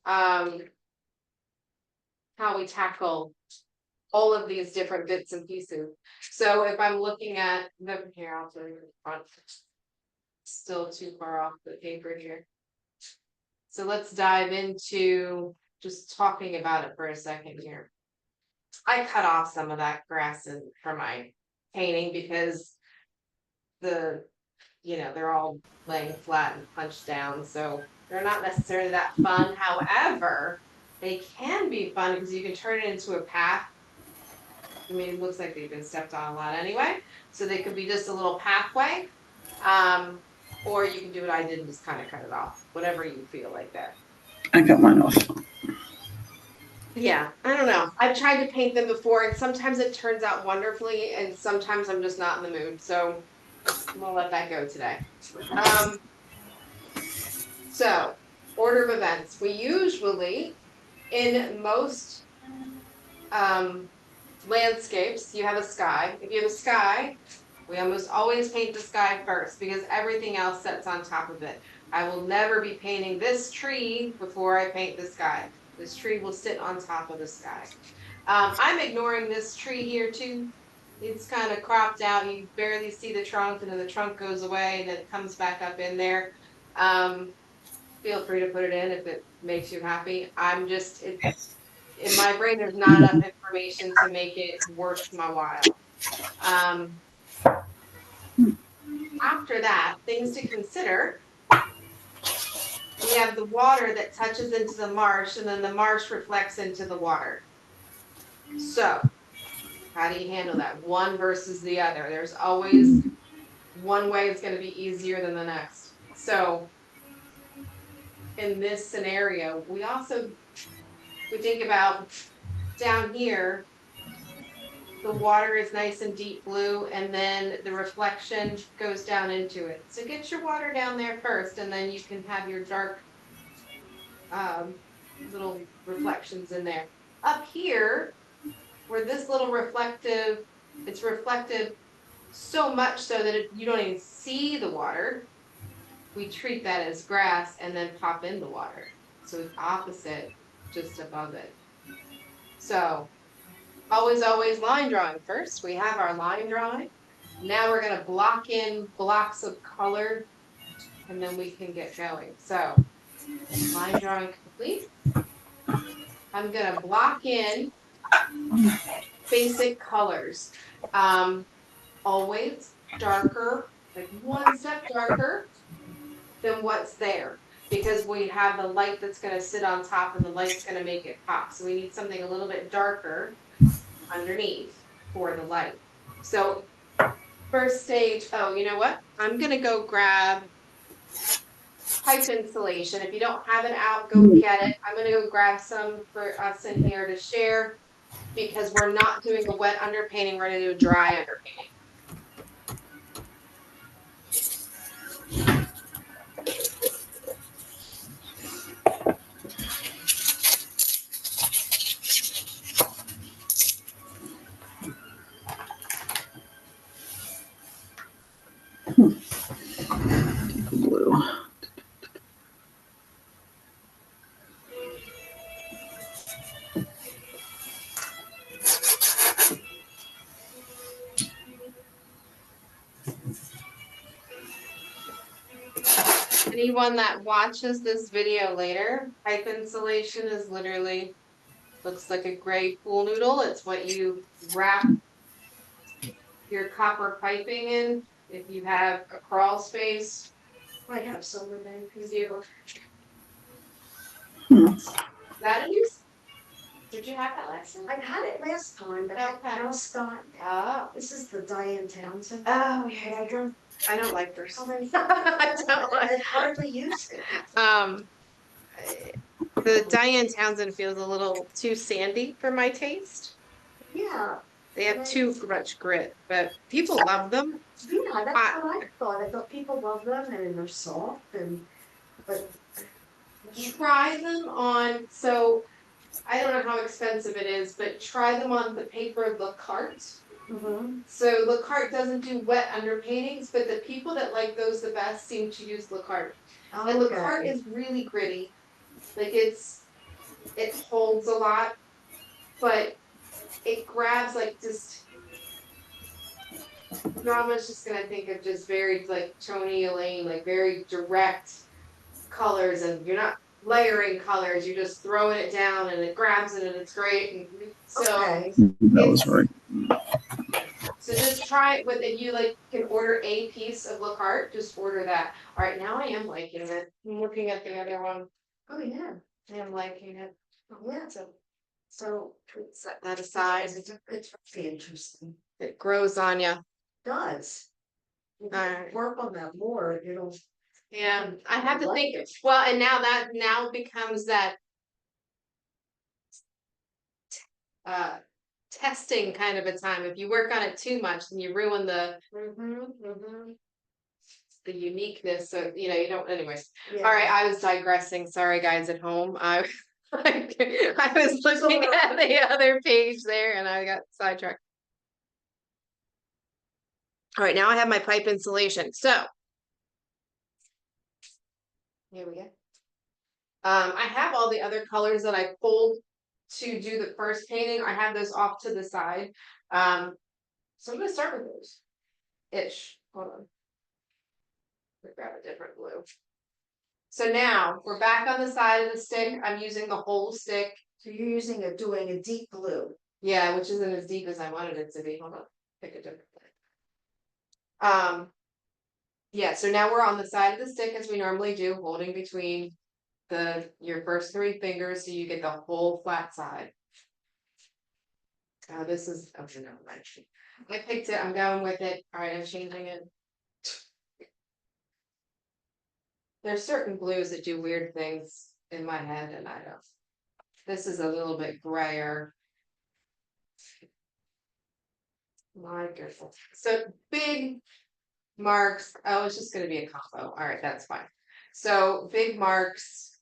how we tackle all of these different bits and pieces. So if I'm looking at the here, I'll turn it front. Still too far off the paper here. So let's dive into just talking about it for a second here. I cut off some of that grass for my painting because they're all laying flat and punched down, so they're not necessarily that fun. However, they can be fun because you can turn it into a path. I mean, it looks like they've been stepped on a lot anyway, so they could be just a little pathway. Or you can do what I did and just kind of cut it off, whatever you feel like that. I got mine off. Yeah, I don't know. I've tried to paint them before, and sometimes it turns out wonderfully, and sometimes I'm just not in the mood. So I'm gonna let that go today. So order of events. We usually, in most landscapes, you have a sky. If you have a sky, we almost always paint the sky first because everything else sits on top of it. I will never be painting this tree before I paint the sky. This tree will sit on top of the sky. I'm ignoring this tree here too. It's kind of cropped out. You barely see the trunk, and then the trunk goes away, and then it comes back up in there. Feel free to put it in if it makes you happy. In my brain, there's not enough information to make it worth my while. After that, things to consider. We have the water that touches into the marsh, and then the marsh reflects into the water. So, how do you handle that? One versus the other. There's always one way it's going to be easier than the next. So, in this scenario, we think about down here, the water is nice and deep blue, and then the reflection goes down into it. So get your water down there first, and then you can have your dark little reflections in there. Up here, where this little it's reflective so much so that you don't even see the water. We treat that as grass and then pop in the water. So it's opposite, just above it. So always line drawing first. We have our line drawing. Now we're going to block in blocks of color, and then we can get going. So line drawing complete. I'm going to block in basic colors. Always darker, like one step darker than what's there, because we have the light that's going to sit on top and the light's going to make it pop. So we need something a little bit darker underneath for the light. So first stage, oh, you know what? I'm going to go grab pipe insulation. If you don't have it out, go get it. I'm going to go grab some for us in here to share, because we're not doing a wet underpainting, we're going to do a dry underpainting. Blue. Anyone that watches this video later, pipe insulation is literally, looks like a gray pool noodle. It's what you wrap your copper piping in. If you have a crawl space, I have some of them. because you, Hmm. that is, did you have that last time? I had it last time, but Okay. I just got, Oh, this is the Diane Townsend. oh, here I go. I don't like hers. Oh, my- I don't I like. hardly used it. Um, the Diane Townsend feels a little too sandy for my taste. Yeah, They have too much grit, but people love them. yeah, that's I what I thought. I thought people love them and they're soft and, but. try them on. So I don't know how expensive it is, but try them on the paper La Carte. Mhm. So La Carte doesn't do wet underpaintings, but the people that like those the best seem to use La Carte. And La Carte Okay. is really gritty. Like it holds a lot, but it grabs like just Drama's just gonna think of just very like Tony Elaine, like very direct colors, and you're not layering colors, you're just throwing it down and it grabs it and it's great. And so Okay. That was right. so just try it with it. You like can order a piece of La Carte, just order that. All right, now I am liking it. I'm looking at the other one. Oh, yeah. I am liking it. Yeah. So Set that aside. it's really interesting. It grows on you. Does. If you Alright. work on that more, it'll. Yeah, I have to like think. it. Well, and now that becomes that uh testing kind of a time. If you work on it too much, then you ruin the uniqueness. So you don't. Anyways, Yeah. all right. I was digressing. Sorry, guys at home. I was looking at the other page there, and I got sidetracked. All right, now I have my pipe insulation. So here we go. I have all the other colors that I pulled to do the first painting. I have those off to the side. So I'm gonna start with those. Ish. Hold on. Let me grab a different blue. So now we're back on the side of the stick. I'm using the whole stick. So you're doing a deep blue. Yeah, which isn't as deep as I wanted it to be. Hold on. Pick a different thing. Yeah, so now we're on the side of the stick as we normally do, holding between your first 3 fingers so you get the whole flat side. This is okay, no, I picked it, I'm going with it. All right, I'm changing it. There's certain blues that do weird things in my head, and I don't. This is a little bit grayer. My goodness. So big marks. Oh, it's just gonna be a combo. All right, that's fine. So big marks.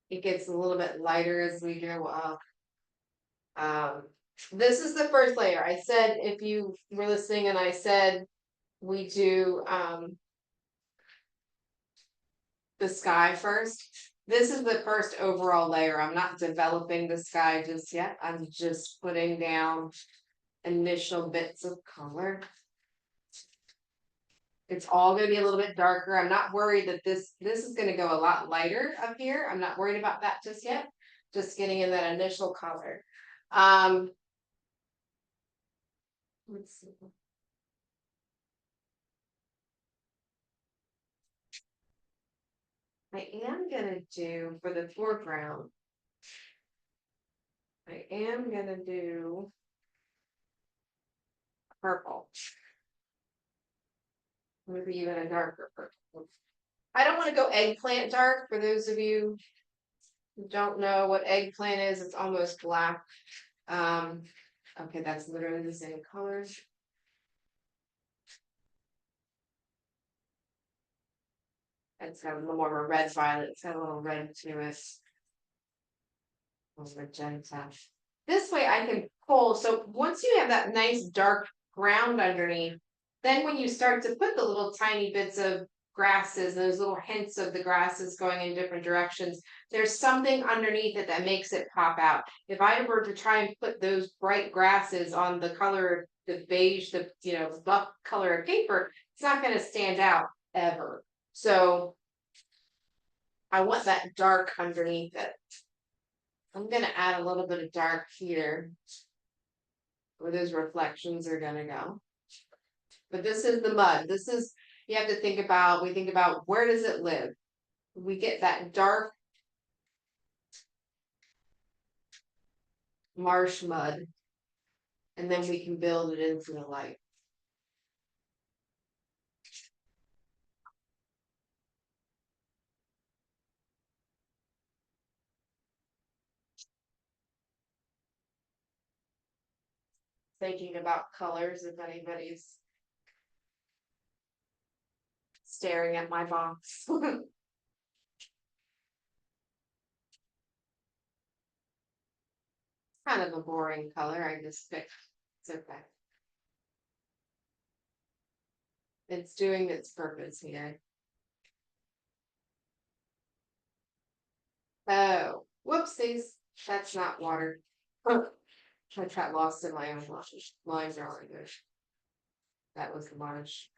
It gets a little bit lighter as we go up. This is the first layer. I said if you were listening, and I said we do the sky first. This is the first overall layer. I'm not developing the sky just yet. I'm just putting down initial bits of color. It's all gonna be a little bit darker. I'm not worried that this is gonna go a lot lighter up here. I'm not worried about that just yet. Just getting in that initial color. Let's see. I am gonna do for the foreground. I am gonna do purple. Maybe even a darker purple. I don't want to go eggplant dark. For those of you who don't know what eggplant is, it's almost black. Okay, that's literally the same colors. It's got a little more of a red violet. It's got a little red to it. Magenta. This way I can pull. So once you have that nice dark ground underneath, then when you start to put the little tiny bits of grasses, those little hints of the grasses going in different directions, there's something underneath it that makes it pop out. If I were to try and put those bright grasses on the color, the beige, the buff color of paper, it's not going to stand out ever. So I want that dark underneath it. I'm gonna add a little bit of dark here where those reflections are gonna go. But this is the mud. This is, you have to think about, we think about where does it live? We get that dark marsh mud. And then we can build it into the light. Thinking about colors, if anybody's staring at my box. Kind of a boring color, I just picked, it's okay. It's doing its purpose here. Oh, whoopsies, that's not water. I got lost in my own line drawing there. That was large.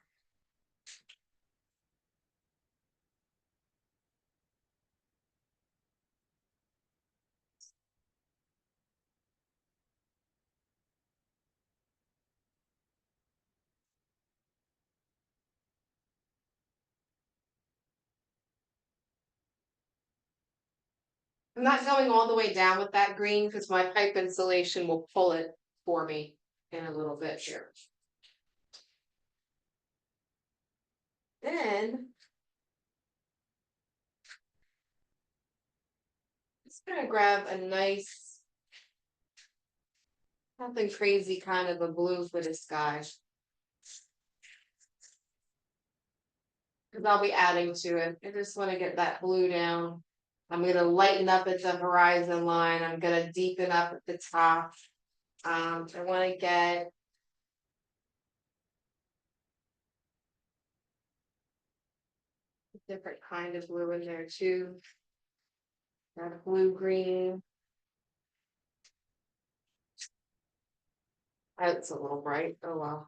I'm not going all the way down with that green because my pipe insulation will pull it for me in a little bit here. Then just gonna grab a nice, nothing crazy kind of a blue for the sky. Because I'll be adding to it. I just want to get that blue down. I'm gonna lighten up at the horizon line. I'm gonna deepen up at the top. I want to get a different kind of blue in there too. That blue green. That's a little bright. Oh wow.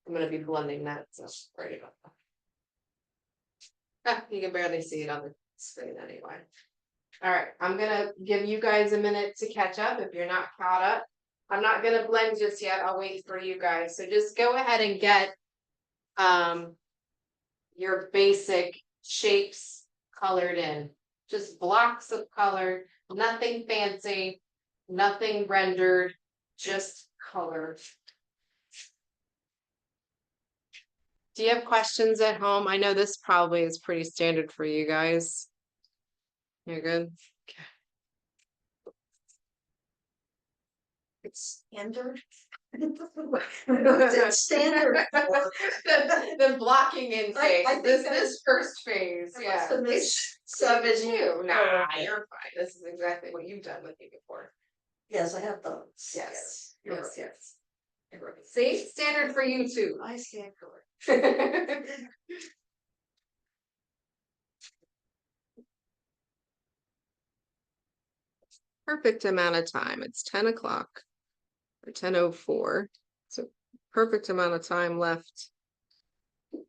I'm gonna be blending that, so right about that. Ah, you can barely see it on the screen anyway. All right, I'm gonna give you guys a minute to catch up if you're not caught up. I'm not gonna blend just yet. I'll wait for you guys. So just go ahead and get your basic shapes colored in. Just blocks of color, nothing fancy, nothing rendered, just color. Do you have questions at home? I know this probably is pretty standard for you guys. You're good? It's standard. It's standard. The blocking in phase. I think This that this first phase, yeah. It's Seven 7 two. Nah, Oh, okay. you're fine. This is exactly what you've done with me before. Yes, I have those. Yes, You're yes, right. yes. You're right. See, standard for you too. I stand correct. Perfect amount of time. It's 10 o'clock or 10:04. So perfect amount of time left. You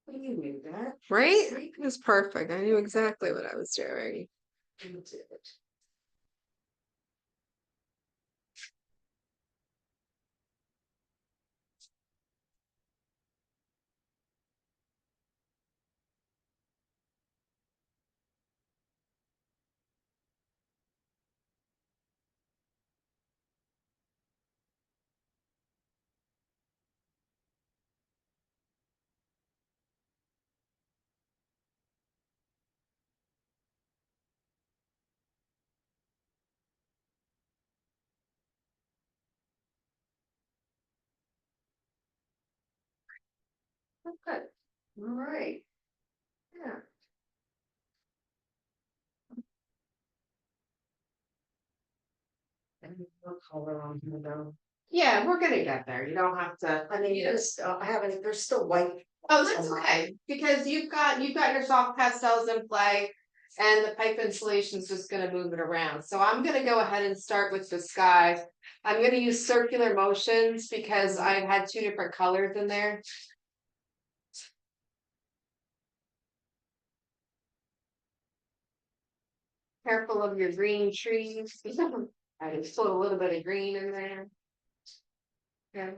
knew that. Right? See? It was perfect. I knew exactly what I was doing. You did it. Good. All right. Yeah. And what color on here though? Yeah, we're gonna get there. You don't have to. I mean, Yes. I haven't, there's still white. Oh, that's okay, because you've got your soft pastels in play. And the pipe insulation's just gonna move it around. So I'm gonna go ahead and start with the sky. I'm gonna use circular motions because I've had two different colors in there. Careful of your green trees. I just put a little bit of green in there. Okay.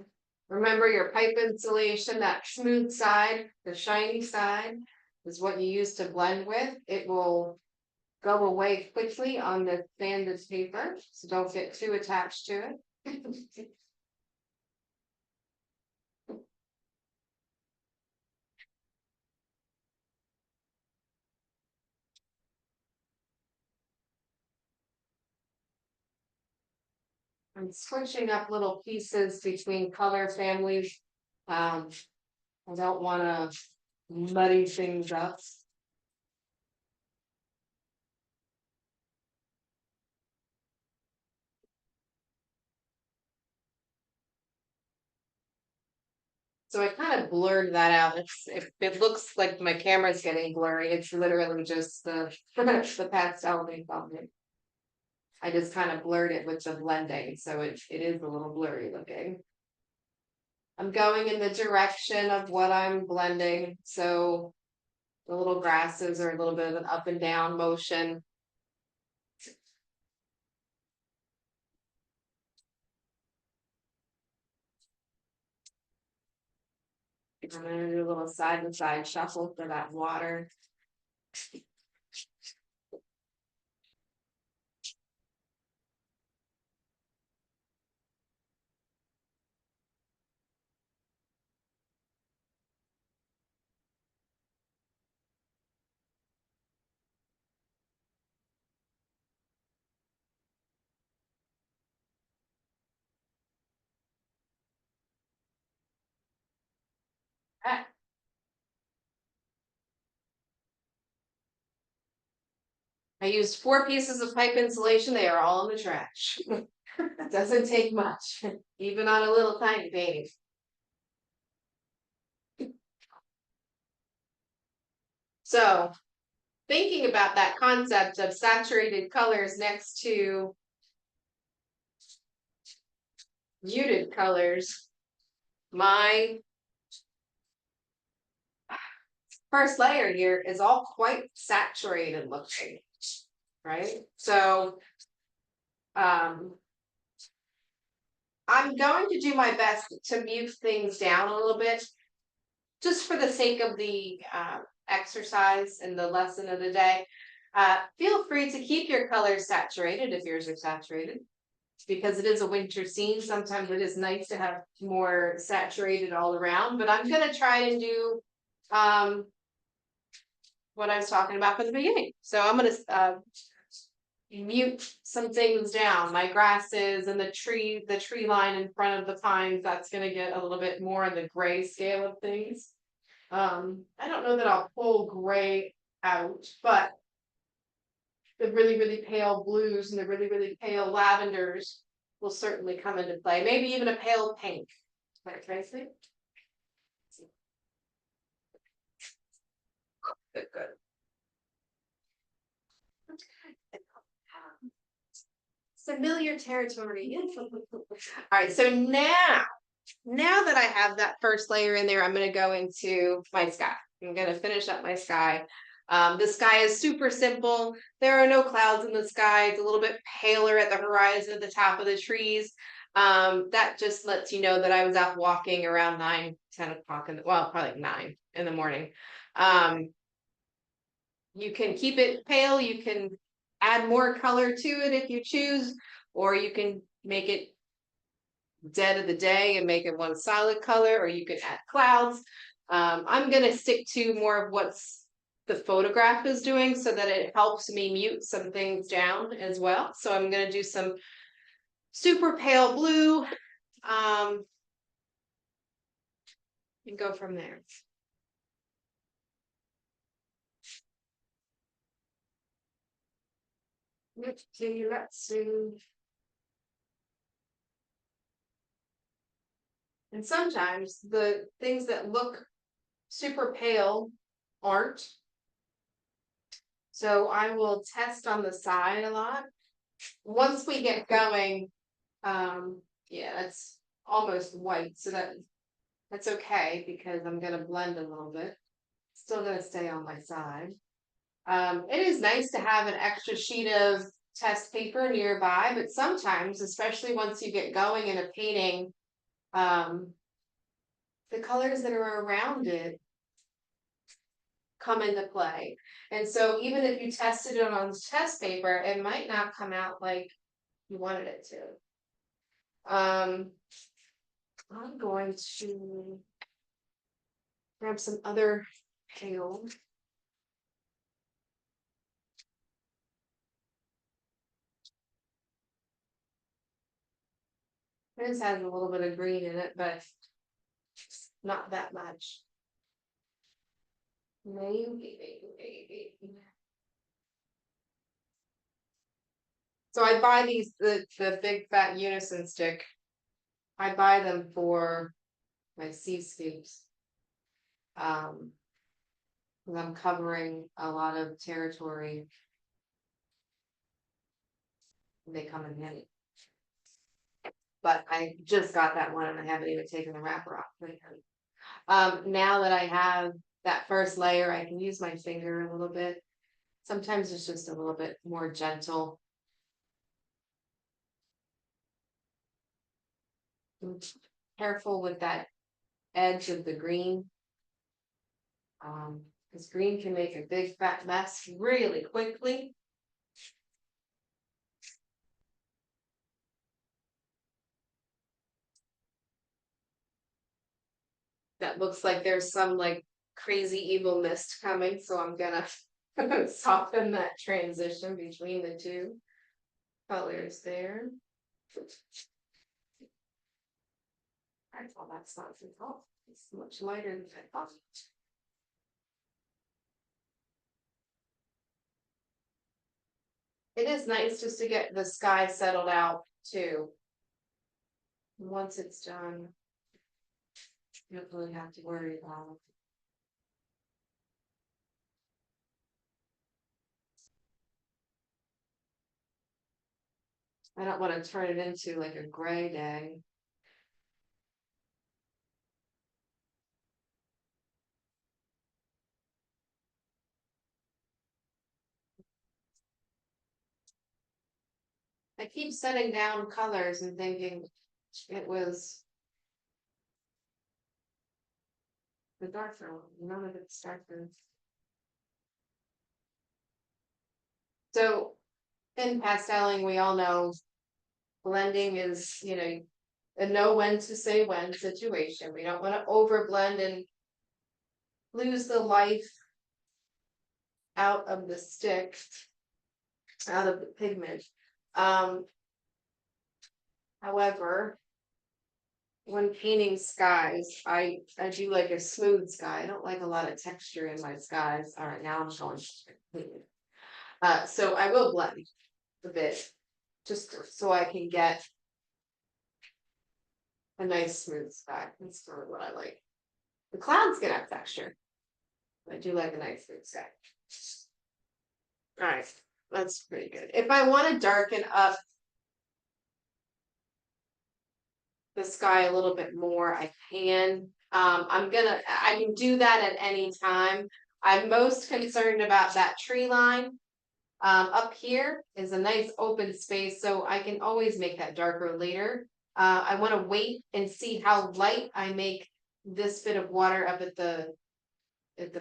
Remember your pipe insulation, that smooth side, the shiny side, is what you use to blend with. It will go away quickly on the sanded paper, so don't get too attached to it. I'm switching up little pieces between color families. I don't wanna muddy things up. So I kind of blurred that out. If it looks like my camera's getting blurry, it's literally just the the pastel ink on it. I just kind of blurred it with the blending, so it is a little blurry looking. I'm going in the direction of what I'm blending, so the little grasses are a little bit of an up and down motion. I'm gonna do a little side to side shuffle for that water. Ah, I used 4 pieces of pipe insulation. They are all in the trash. Doesn't take much, even on a little tiny painting. So, thinking about that concept of saturated colors next to muted colors, my first layer here is all quite saturated looking, right? So, I'm going to do my best to mute things down a little bit, just for the sake of the exercise and the lesson of the day. Feel free to keep your colors saturated if yours are saturated, because it is a winter scene. Sometimes it is nice to have more saturated all around, but I'm gonna try and do what I was talking about from the beginning. So I'm gonna mute some things down, my grasses and the tree line in front of the pines. That's gonna get a little bit more on the gray scale of things. I don't know that I'll pull gray out, but the really pale blues and the really pale lavenders will certainly come into play. Maybe even a pale pink. Like, can I see? Good. Familiar territory. All right, so now that I have that first layer in there, I'm going to go into my sky. I'm going to finish up my sky. The sky is super simple. There are no clouds in the sky. It's a little bit paler at the horizon at the top of the trees. That just lets you know that I was out walking around 9, 10 o'clock well, probably like 9 in the morning. You can keep it pale. You can add more color to it if you choose, or you can make it dead of the day and make it one solid color, or you could add clouds. I'm gonna stick to more of what's the photograph is doing, so that it helps me mute some things down as well. So I'm gonna do some super pale blue, and go from there. Let's see. And sometimes the things that look super pale aren't. So I will test on the side a lot. Once we get going, yeah, it's almost white, so that's okay, because I'm gonna blend a little bit. Still gonna stay on my side. It is nice to have an extra sheet of test paper nearby, but sometimes, especially once you get going in a painting, the colors that are around it come into play. And so even if you tested it on test paper, it might not come out like you wanted it to. I'm going to grab some other pale. This has a little bit of green in it, but not that much. Maybe. So I buy these, the big fat unison stick. I buy them for my seascapes. 'Cause I'm covering a lot of territory. They come in handy. But I just got that one and I haven't even taken the wrapper off. Now that I have that first layer, I can use my finger a little bit. Sometimes it's just a little bit more gentle. Careful with that edge of the green. Because green can make a big fat mess really quickly. That looks like there's some like crazy evil mist coming, so I'm gonna soften that transition between the two colors there. Alright, well, that's not as hot. It's much lighter than I thought. It is nice just to get the sky settled out too. Once it's done, you don't really have to worry about it. I don't want to turn it into like a gray day. I keep setting down colors and thinking it was the darker one, none of it's darker. So in pasteling, we all know blending is, a know when to say when situation. We don't want to over blend and lose the life out of the stick, out of the pigment. However, when painting skies, I do like a smooth sky. I don't like a lot of texture in my skies. All right, now I'm showing. So I will blend a bit, just so I can get a nice smooth sky. That's sort of what I like. The clouds can have texture. But I do like a nice smooth sky. All right, that's pretty good. If I want to darken up the sky a little bit more, I can. I can do that at any time. I'm most concerned about that tree line. Up here is a nice open space, so I can always make that darker later. I want to wait and see how light I make this bit of water up at the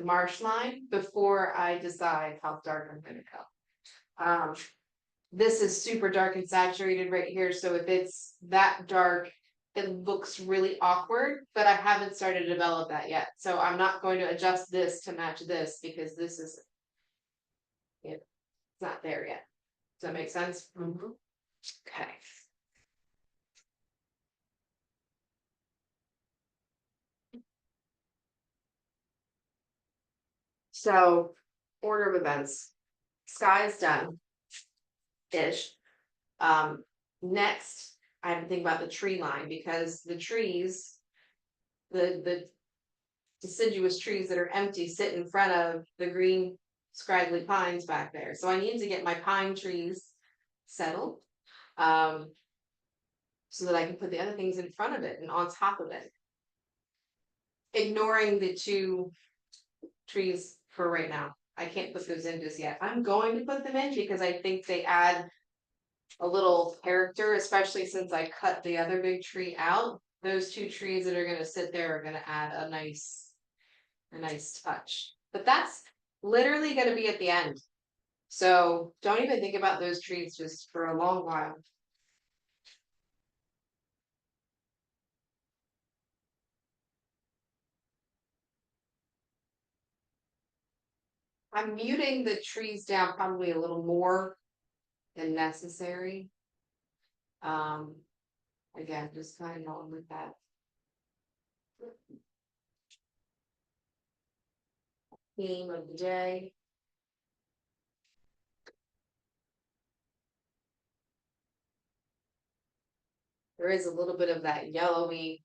marsh line before I decide how dark I'm gonna go. This is super dark and saturated right here, so if it's that dark, it looks really awkward, but I haven't started to develop that yet. So I'm not going to adjust this to match this because this is, it's not there yet. Does that make sense? Mhm. Okay. So, order of events. Sky's done. Ish. Next, I have to think about the tree line because the trees, the deciduous trees that are empty sit in front of the green scraggly pines back there. So I need to get my pine trees settled. So that I can put the other things in front of it and on top of it. Ignoring the two trees for right now. I can't put those in just yet. I'm going to put them in because I think they add a little character, especially since I cut the other big tree out. Those two trees that are gonna sit there are gonna add a nice touch. But that's literally gonna be at the end. So don't even think about those trees just for a long while. I'm muting the trees down probably a little more than necessary. Again, just kind of going with that. Theme of the day. There is a little bit of that yellowy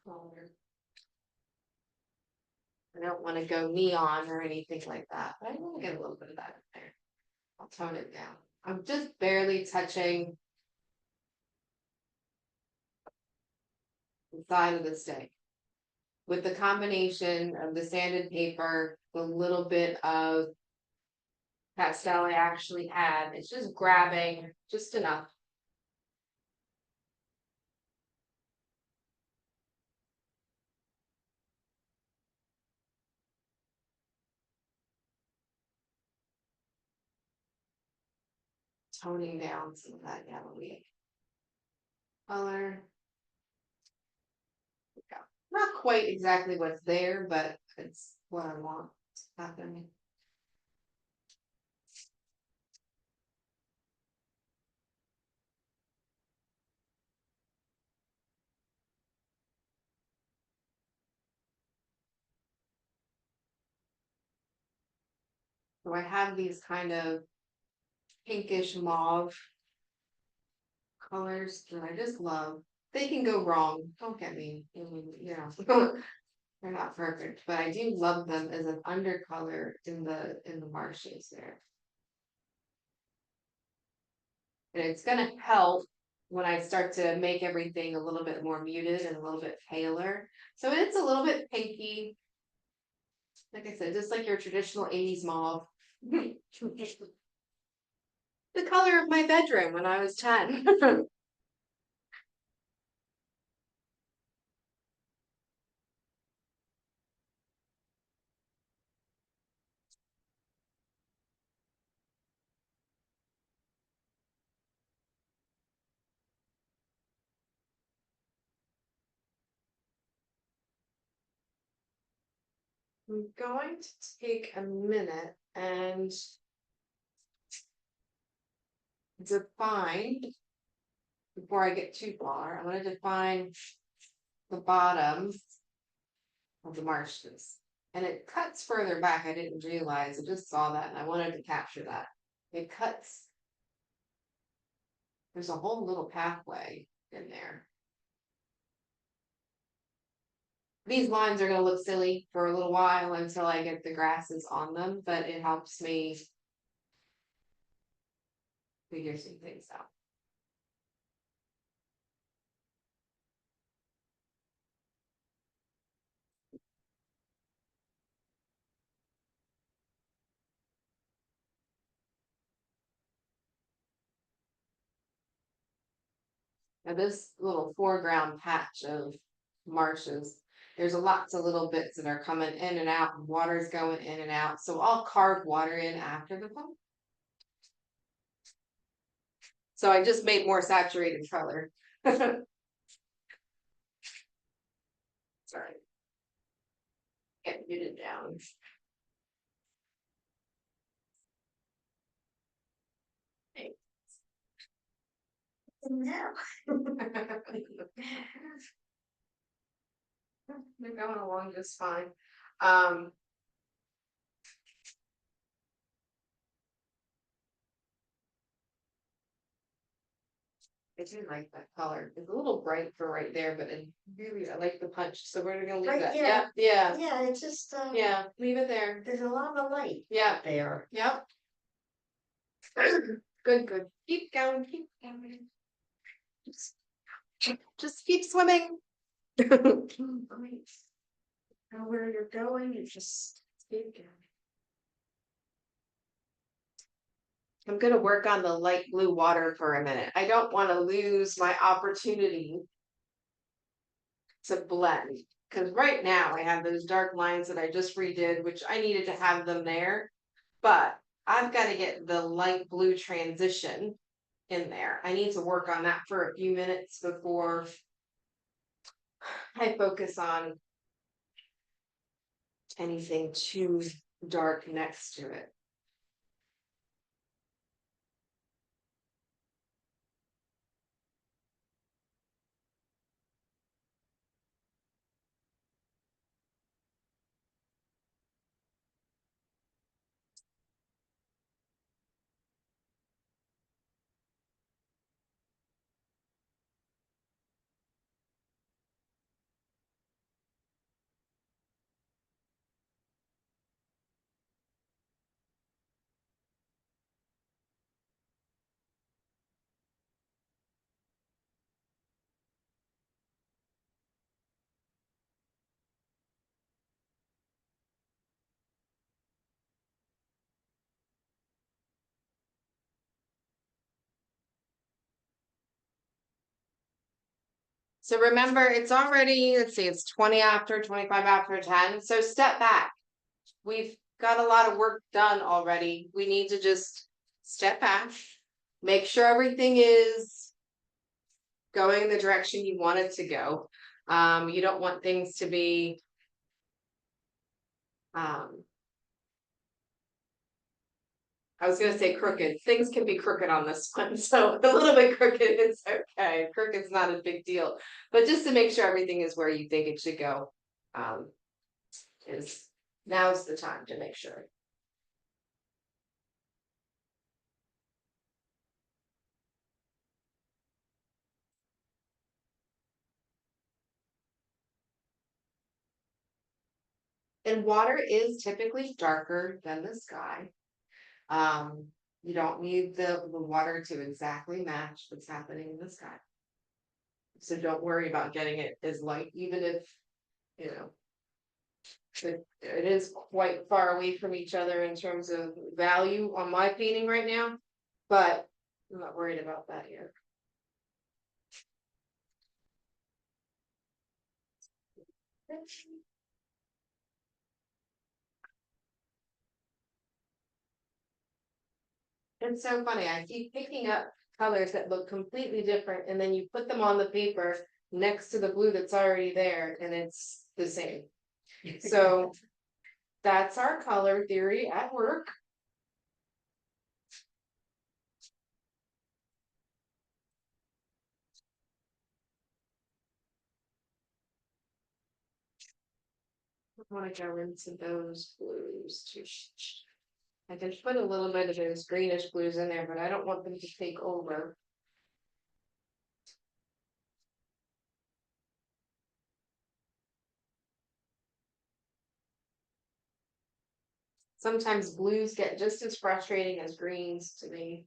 color. I don't want to go neon or anything like that, but I want to get a little bit of that in there. I'll tone it down. I'm just barely touching the side of the stick. With the combination of the sanded paper, the little bit of pastel I actually had, it's just grabbing just enough. Toning down some of that yellowy color. Not quite exactly what's there, but it's what I want to happen. So I have these kind of pinkish mauve colors that I just love. They can go wrong. Don't get me. I mean, yeah, they're not perfect, but I do love them as an undercolor in the marshes there. And it's gonna help when I start to make everything a little bit more muted and a little bit paler. So it's a little bit pinky. Like I said, just like your traditional 80s mauve. The color of my bedroom when I was 10. I'm going to take a minute and define, before I get too far, I'm going to define the bottom of the marshes. And it cuts further back. I didn't realize. I just saw that and I wanted to capture that. It cuts. There's a whole little pathway in there. These lines are going to look silly for a little while until I get the grasses on them, but it helps me figure some things out. Now this little foreground patch of marshes, there's lots of little bits that are coming in and out, and water's going in and out. So I'll carve water in after the pump. So I just made more saturated color. Sorry. Get muted down. No. They're going along just fine. I do like that color. It's a little bright for right there, but it really, I like the punch. So we're gonna leave Right, that. yeah. Yeah, Yeah, it's just, yeah, leave it there. there's a lot of light Yeah, there. yep. Good, good. Keep going, keep going. Just keep swimming. Right. Know where you're going, you just keep going. I'm gonna work on the light blue water for a minute. I don't want to lose my opportunity to blend. Because right now I have those dark lines that I just redid, which I needed to have them there. But I've got to get the light blue transition in there. I need to work on that for a few minutes before I focus on anything too dark next to it. So remember, it's already, let's see, it's 20 after, 25 after 10. So step back. We've got a lot of work done already. We need to just step back, make sure everything is going in the direction you want it to go. You don't want things to be I was gonna say crooked. Things can be crooked on this one, so a little bit crooked is okay. Crooked's not a big deal, but just to make sure everything is where you think it should go, is now's the time to make sure. And water is typically darker than the sky. You don't need the water to exactly match what's happening in the sky. So don't worry about getting it as light, even if, you know, it is quite far away from each other in terms of value on my painting right now, but I'm not worried about that yet. It's so funny, I keep picking up colors that look completely different, and then you put them on the paper next to the blue that's already there, and it's the same. So that's our color theory at work. I want to go into those blues too. I can put a little bit of those greenish blues in there, but I don't want them to take over. Sometimes blues get just as frustrating as greens to me.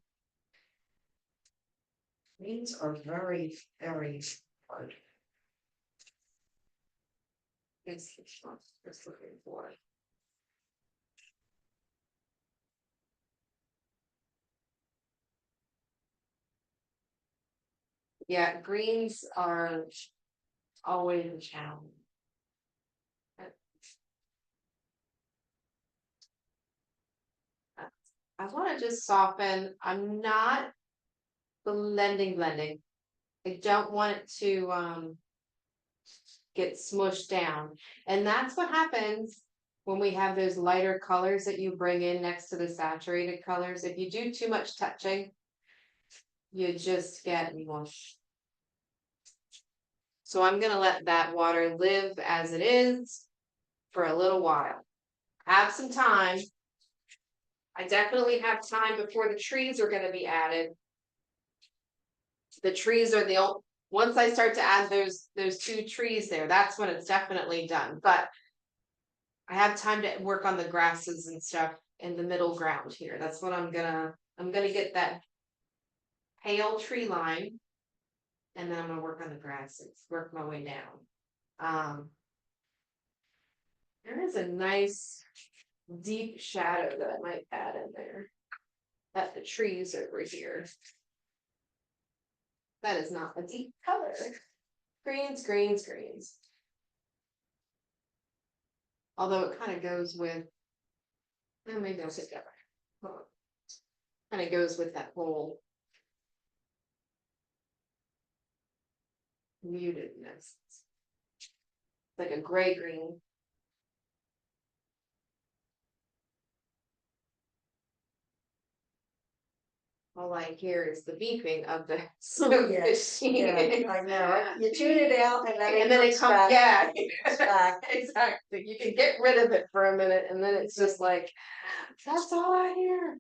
Greens are very, very hard. It's just looking for. Yeah, greens are always a challenge. I want to just soften. I'm not blending. I don't want it to get smushed down. And that's what happens when we have those lighter colors that you bring in next to the saturated colors. If you do too much touching, you just get mush. So I'm gonna let that water live as it is for a little while. Have some time. I definitely have time before the trees are gonna be added. The trees are the only, once I start to add those two trees there, that's when it's definitely done. But I have time to work on the grasses and stuff in the middle ground here. That's what I'm gonna get that pale tree line, and then I'm gonna work on the grasses, work my way down. There is a nice deep shadow that I might add in there at the trees over here. That is not a deep color. Greens, greens, greens. Although it kind of goes with, oh, maybe I'll take that back. Kind of goes with that whole mutedness. Like a gray green. all I hear is the beeping of the Oh, smoke yes, machine. yeah, I know. You tune it out and then And then it comes, back. yeah, It's back. exactly. You can get rid of it for a minute and then it's just like, that's all I hear.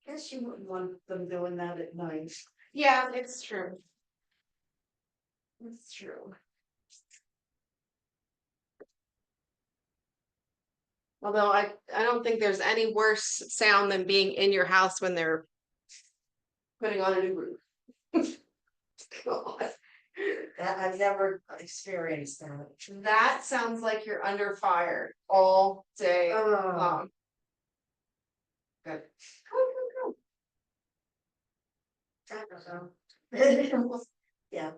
Guess you wouldn't want them doing that at night. Yeah, it's true. It's true. Although I don't think there's any worse sound than being in your house when they're putting on a new roof. God. That I've never experienced that. That sounds like you're under fire all day Oh. long. Good. Yeah.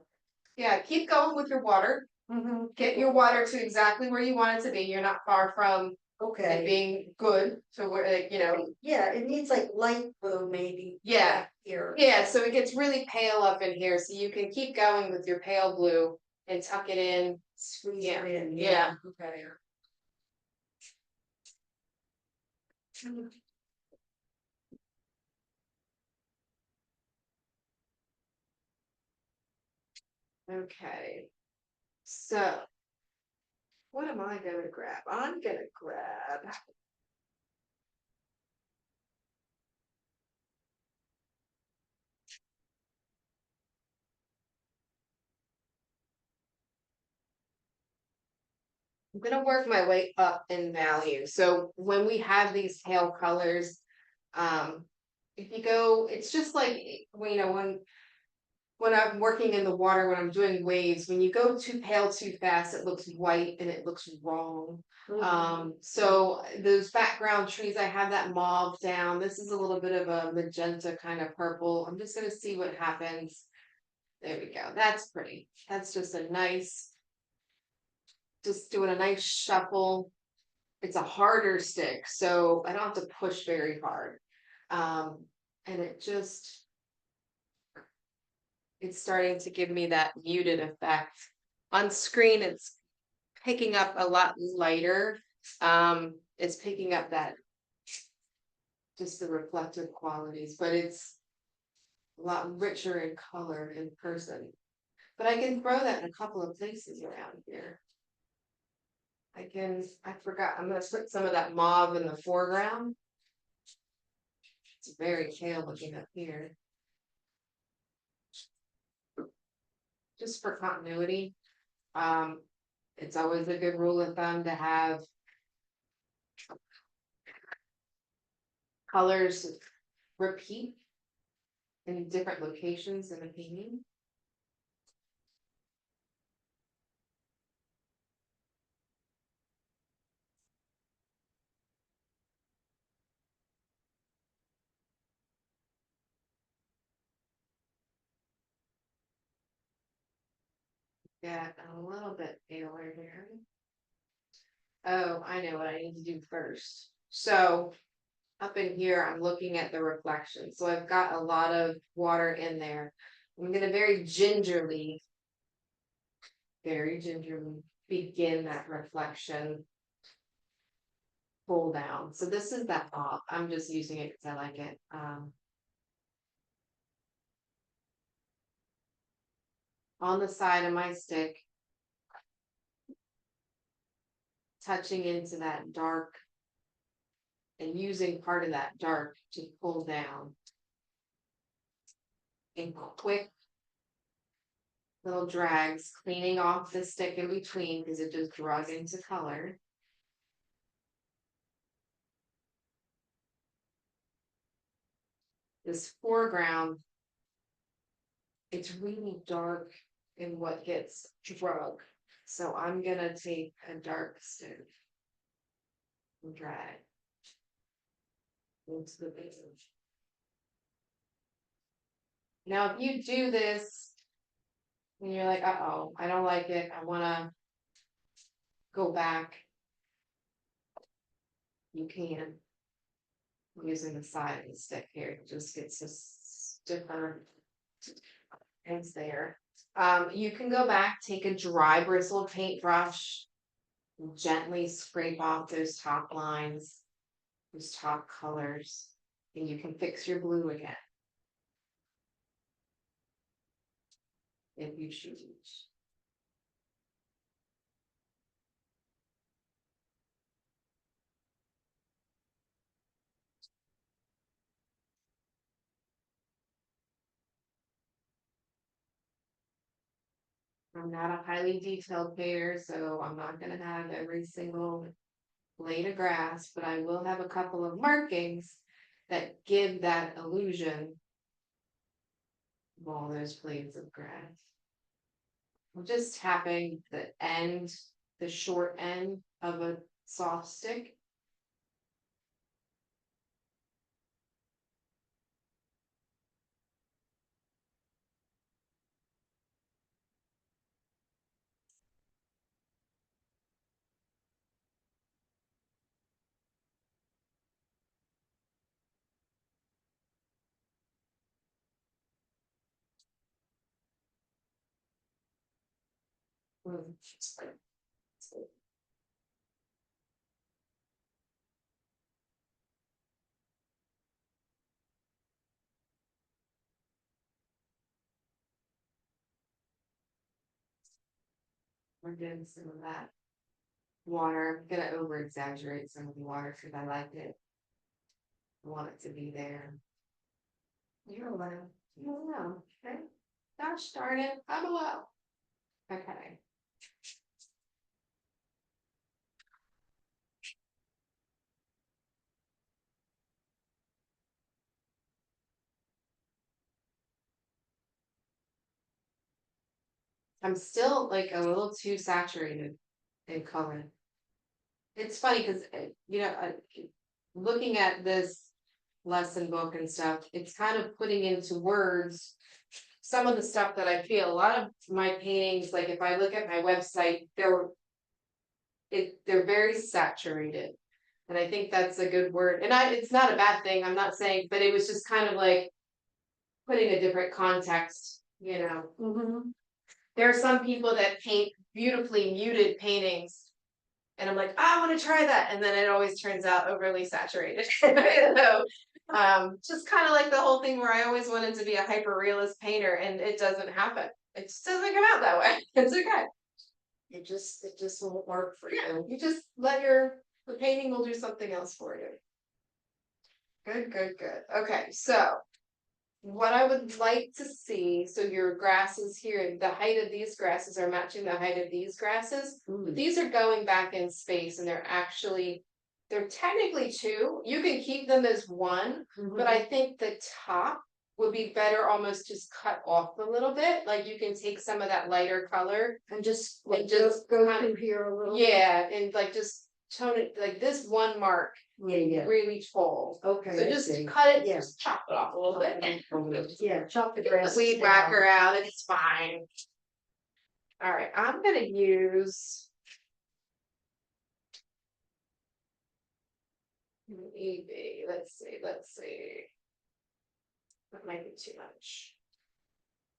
Yeah, keep going with your water. Mhm. Get your water to exactly where you want it to be. You're not far from it Okay, being good to where, like, you know, yeah, it needs like light blue maybe. Yeah. back Here. yeah, so it gets really pale up in here. So you can keep going with your pale blue and tuck it in. Squeeze Yeah, it in, yeah. okay. Okay. So what am I gonna grab? I'm gonna grab. I'm gonna work my way up in value. So when we have these pale colors, if you go, it's just like, well, you know, when I'm working in the water, when I'm doing waves, when you go too pale too fast, it looks white and it looks wrong. So those background trees, I have that mauve down. This is a little bit of a magenta kind of purple. I'm just gonna see what happens. There we go. That's pretty. That's just a nice, just doing a nice shuffle. It's a harder stick, so I don't have to push very hard. And it just, it's starting to give me that muted effect. On screen, it's picking up a lot lighter. It's picking up that, just the reflective qualities, but it's a lot richer in color in person. But I can throw that in a couple of places around here. I forgot, I'm gonna put some of that mauve in the foreground. It's very pale looking up here. Just for continuity. It's always a good rule of thumb to have colors repeat in different locations in the painting. Get a little bit paler here. Oh, I know what I need to do first. So up in here, I'm looking at the reflection. So I've got a lot of water in there. I'm gonna very gingerly begin that reflection pull down. So this is that off. I'm just using it because I like it. On the side of my stick, touching into that dark and using part of that dark to pull down. In quick little drags, cleaning off the stick in between because it just drug into color. This foreground, it's really dark in what gets drug. So I'm gonna take a dark stick and drag into the base. Now, if you do this and you're like, uh-oh, I don't like it, I wanna go back, you can. Using the side of the stick here, it just gets this stiffer ends there. You can go back, take a dry bristled paintbrush, gently scrape off those top lines, those top colors, and you can fix your blue again. If you choose. I'm not a highly detailed painter, so I'm not gonna have every single blade of grass, but I will have a couple of markings that give that illusion of all those blades of grass. I'm just tapping the end, the short end of a soft stick. We're doing some of that water. I'm gonna over exaggerate some of the water because I like it. I want it to be there. You're allowed. You're allowed. Okay. Gosh darn it. I'm allowed. Okay. I'm still like a little too saturated in color. It's funny because, looking at this lesson book and stuff, it's kind of putting into words some of the stuff that I feel. A lot of my paintings, like if I look at my website, they're very saturated. And I think that's a good word. And it's not a bad thing, I'm not saying, but it was just kind of like putting a different context, you know. Mhm. There are some people that paint beautifully muted paintings. And I'm like, I want to try that. And then it always turns out overly saturated. So, just kind of like the whole thing where I always wanted to be a hyper realist painter and it doesn't happen. It just doesn't come out that way. It's okay. It just won't work for Yeah, you. you just the painting will do something else for you. Good, good, good. Okay, so what I would like to see, so your grasses here, the height of these grasses are matching the height of these grasses. But these are going back in space and they're technically two. You can keep them as one, but I think the top would be better almost just cut off a little bit. Like you can take some of that lighter color. And just And like just go kind of- through here a little. Yeah, and like just tone it, like this one mark Yeah. really full. Okay. So I just see. cut it, Yeah. just chop it off a little bit. Yeah, chop the grass. Weed down. whacker out, it's fine. All right, I'm gonna use. Maybe, let's see. That might be too much.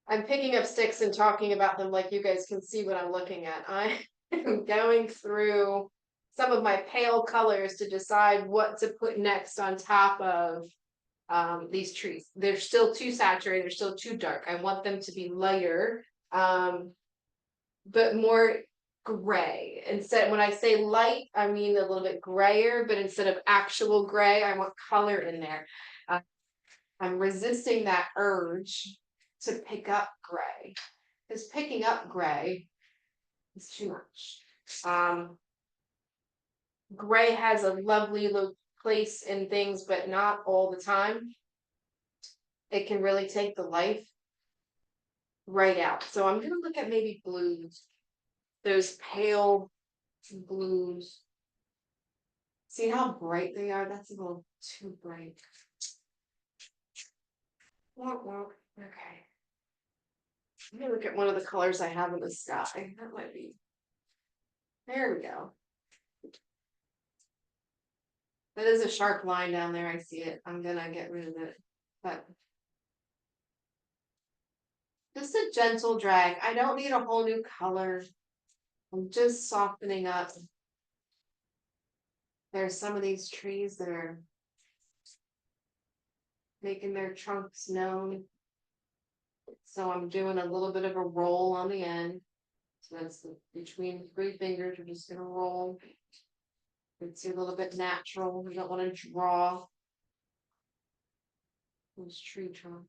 I'm picking up sticks and talking about them like you guys can see what I'm looking at. I am going through some of my pale colors to decide what to put next on top of these trees. They're still too saturated, they're still too dark. I want them to be lighter, but more gray. Instead, when I say light, I mean a little bit grayer, but instead of actual gray, I want color in there. I'm resisting that urge to pick up gray, because picking up gray is too much. Gray has a lovely place in things, but not all the time. It can really take the life right out. So I'm gonna look at maybe blues, those pale blues. See how bright they are? That's a little too bright. Okay. Let me look at one of the colors I have in the sky. That might be. There we go. That is a sharp line down there. I see it. I'm gonna get rid of it. But just a gentle drag. I don't need a whole new color. I'm just softening up. there's some of these trees that are making their trunks known. So I'm doing a little bit of a roll on the end. So that's between 3 fingers, we're just gonna roll. It's a little bit natural, we don't wanna draw those tree trunks.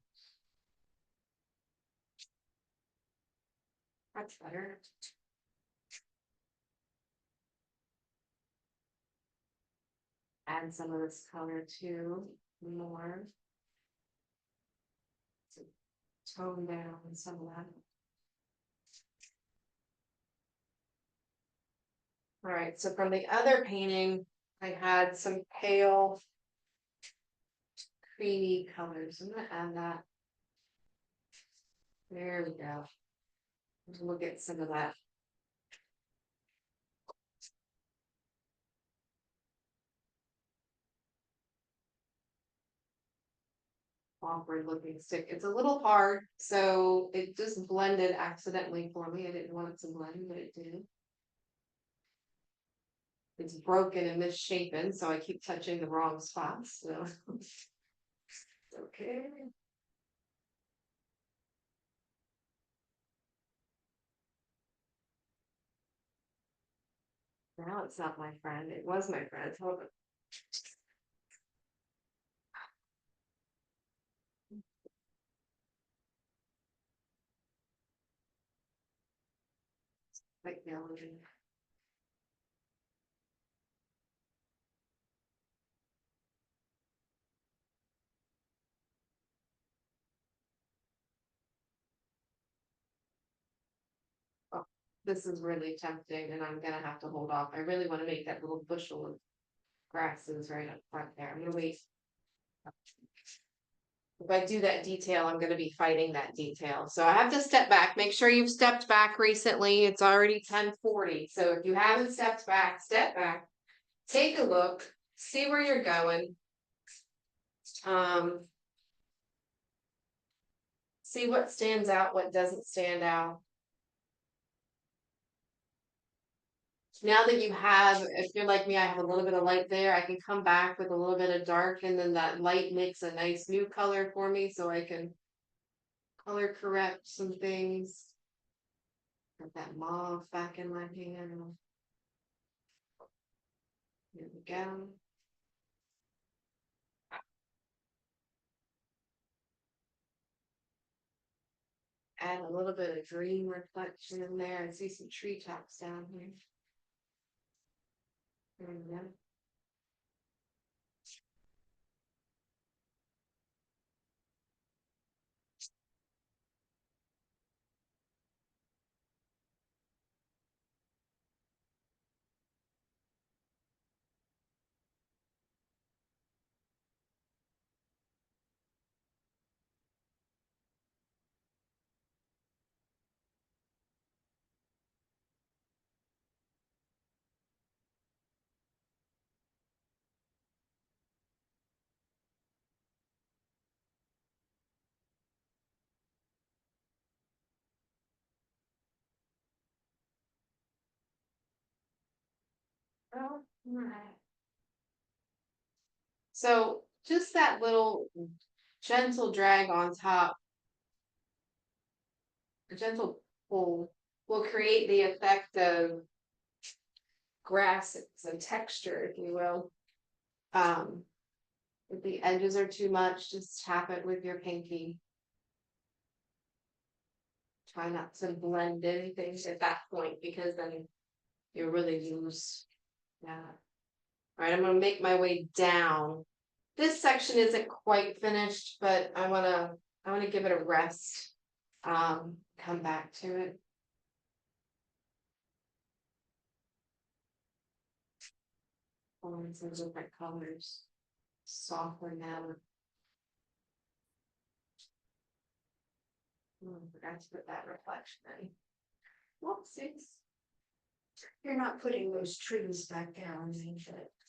That's better. Add some of this color too, more. To tone down some of that. All right, so from the other painting, I had some pale creamy colors. I'm gonna add that. There we go. We'll get some of that. Awkward looking stick. It's a little hard, so it just blended accidentally for me. I didn't want it to blend, but it did. It's broken and misshapen, so I keep touching the wrong spots, so. Okay. Now it's not my friend. It was my friend. Hold on. Like melody. Oh, this is really tempting, and I'm gonna have to hold off. I really want to make that little bushel of grasses right up front there. I'm gonna wait. If I do that detail, I'm gonna be fighting that detail. So I have to step back. Make sure you've stepped back recently. It's already 10:40. So if you haven't stepped back, step back. Take a look, see where you're going. See what stands out, what doesn't stand out. Now that you have, if you're like me, I have a little bit of light there, I can come back with a little bit of dark, and then that light makes a nice new color for me, so I can color correct some things. Got that mauve back in my hand. Here we go. Add a little bit of green reflection in there. I see some treetops down here. There we go. Oh, alright. So just that little gentle drag on top, a gentle pull, will create the effect of grasses and texture, if you will. If the edges are too much, just tap it with your pinky. Try not to blend in things at that point, because then you really lose that. All right, I'm gonna make my way down. This section isn't quite finished, but I wanna give it a rest. Come back to it. Some different colors. Softer now. Forgot to put that reflection in. Whoopsies. You're not putting those trees back down,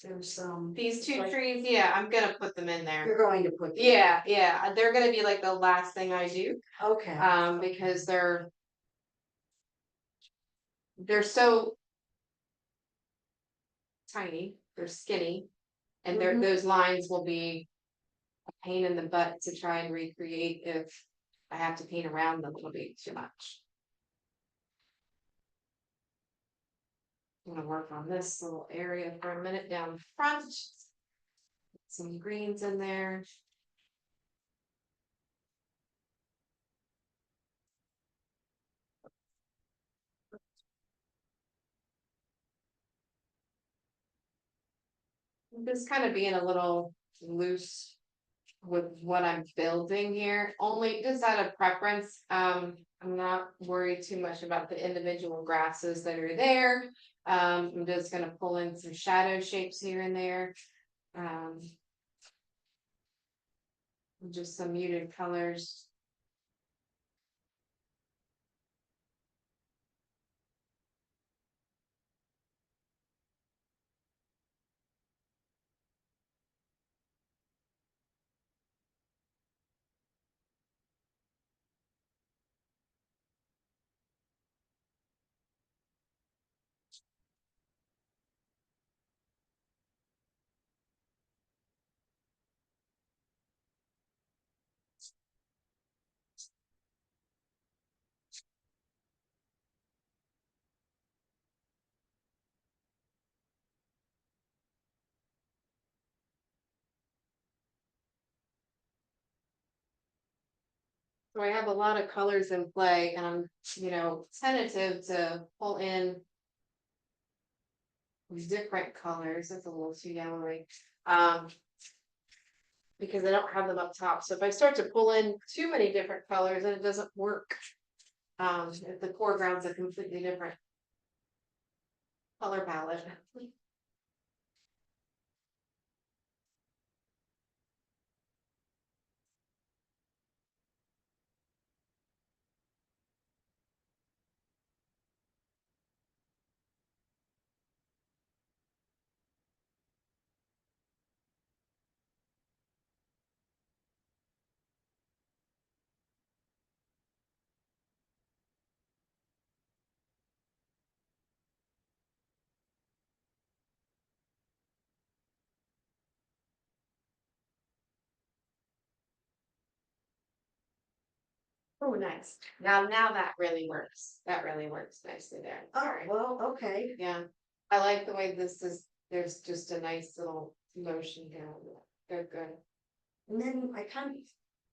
there's some. These two trees, yeah, I'm gonna put them in there. You're going to put. them- Yeah, they're gonna be like the last thing I do, Okay. because they're so tiny they're skinny. And Mhm. those lines will be a pain in the butt to try and recreate if I have to paint around them, it'll be too much. I'm gonna work on this little area for a minute down front. Some greens in there. I'm just kind of being a little loose with what I'm building here, only just out of preference. I'm not worried too much about the individual grasses that are there. I'm just gonna pull in some shadow shapes here and there. Um, just some muted colors. So I have a lot of colors in play and I'm, tentative to pull in different colors. That's a little too yellowy. Because I don't have them up top. So if I start to pull in too many different colors, then it doesn't work. If the foreground's a completely different color palette. Oh, nice. Now that really works. That really works nicely there. Oh, well, okay. Yeah. I like the way this is, there's just a nice little motion down there. Good, good. And then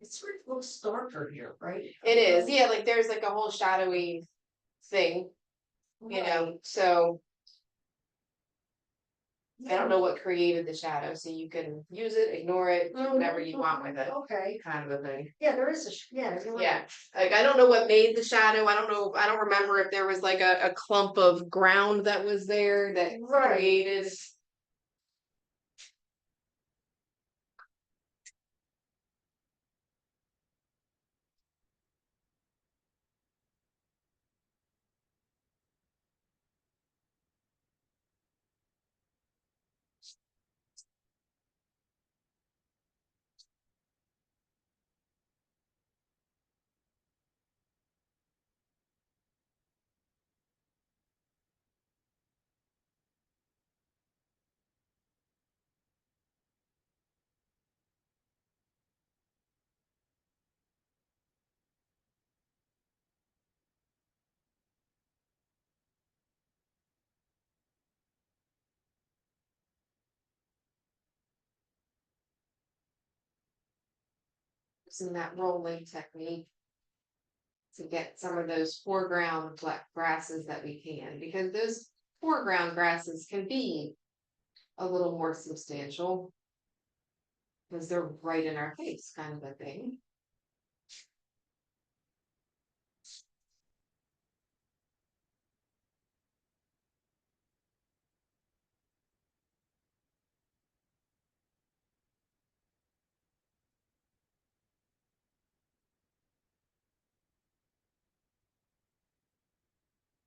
it sort of looks darker here, right? It is, yeah, like there's like a whole shadowy thing, Right. so I don't know what created the shadow, so you can use it, ignore it, do whatever you want with it, Okay, kind of a thing. yeah, there is yeah. You're right. Yeah, like I don't know what made the shadow. I don't remember if there was like a clump of ground that was there that Right. created. Using that rolling technique to get some of those foreground grasses that we can, because those foreground grasses can be a little more substantial because they're right in our face, kind of a thing.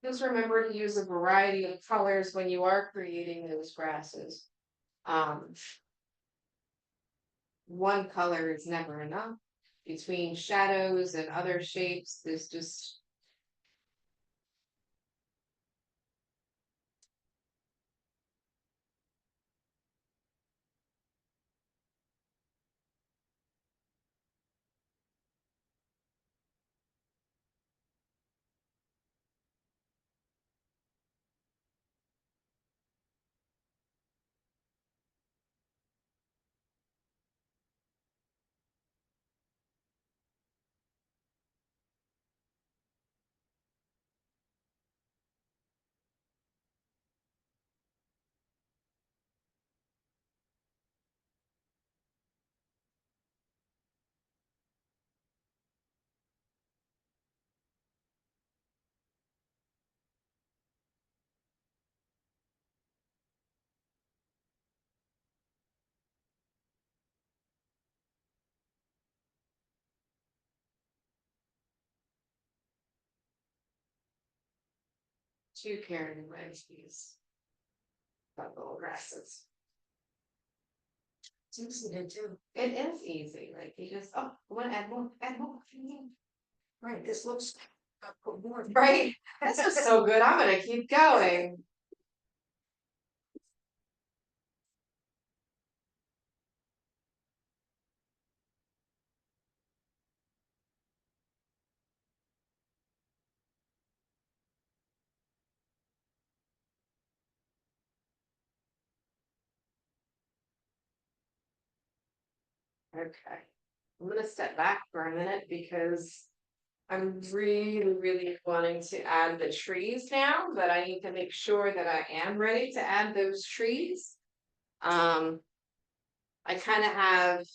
Just remember to use a variety of colors when you are creating those grasses. Um, one color is never enough. Between shadows and other shapes, there's just too caring about these little grasses. It's easy to do. It is easy, like you just, oh, I want to add more, add more. Right, this looks. I'll put more. Right, this is so good, I'm gonna keep going. Okay, I'm gonna step back for a minute because I'm really wanting to add the trees now, but I need to make sure that I am ready to add those trees. I kind of have.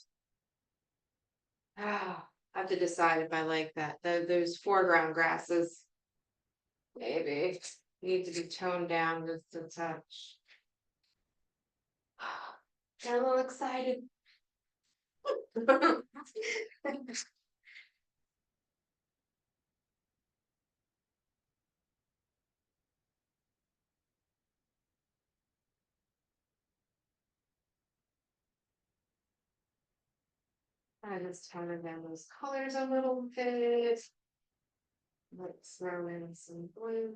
I have to decide if I like that. Those foreground grasses maybe need to be toned down just a touch. Got a little excited. I just toned down those colors a little bit. Let's throw in some blue.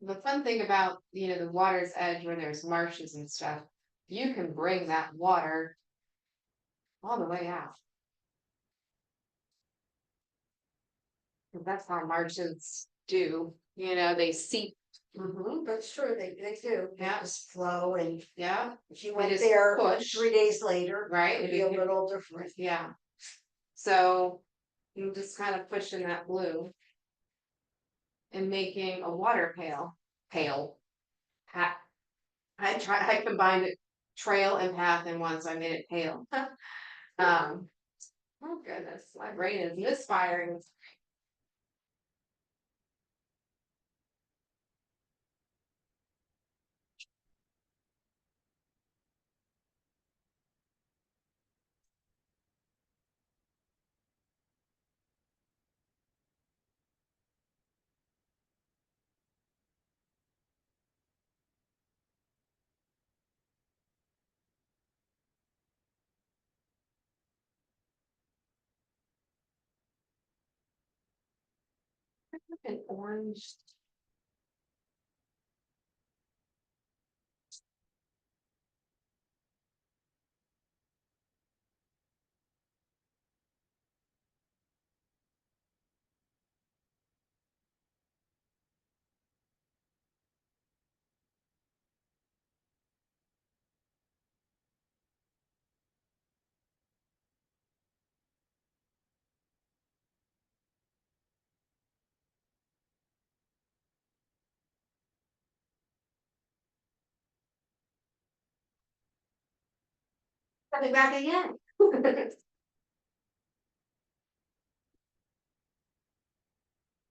The fun thing about, the water's edge where there's marshes and stuff, you can bring that water all the way out. 'Cause that's how marshes do, they seep. That's true, they do. They Yeah. just flow, and Yeah, if you They went just there push. 3 days later, right? it'd be a little different. Yeah. So I'm just kind of pushing that blue and making a water pail. I combined it trail and path in one, so I made it pale. Oh goodness, my brain is misfiring. An orange. Coming back again.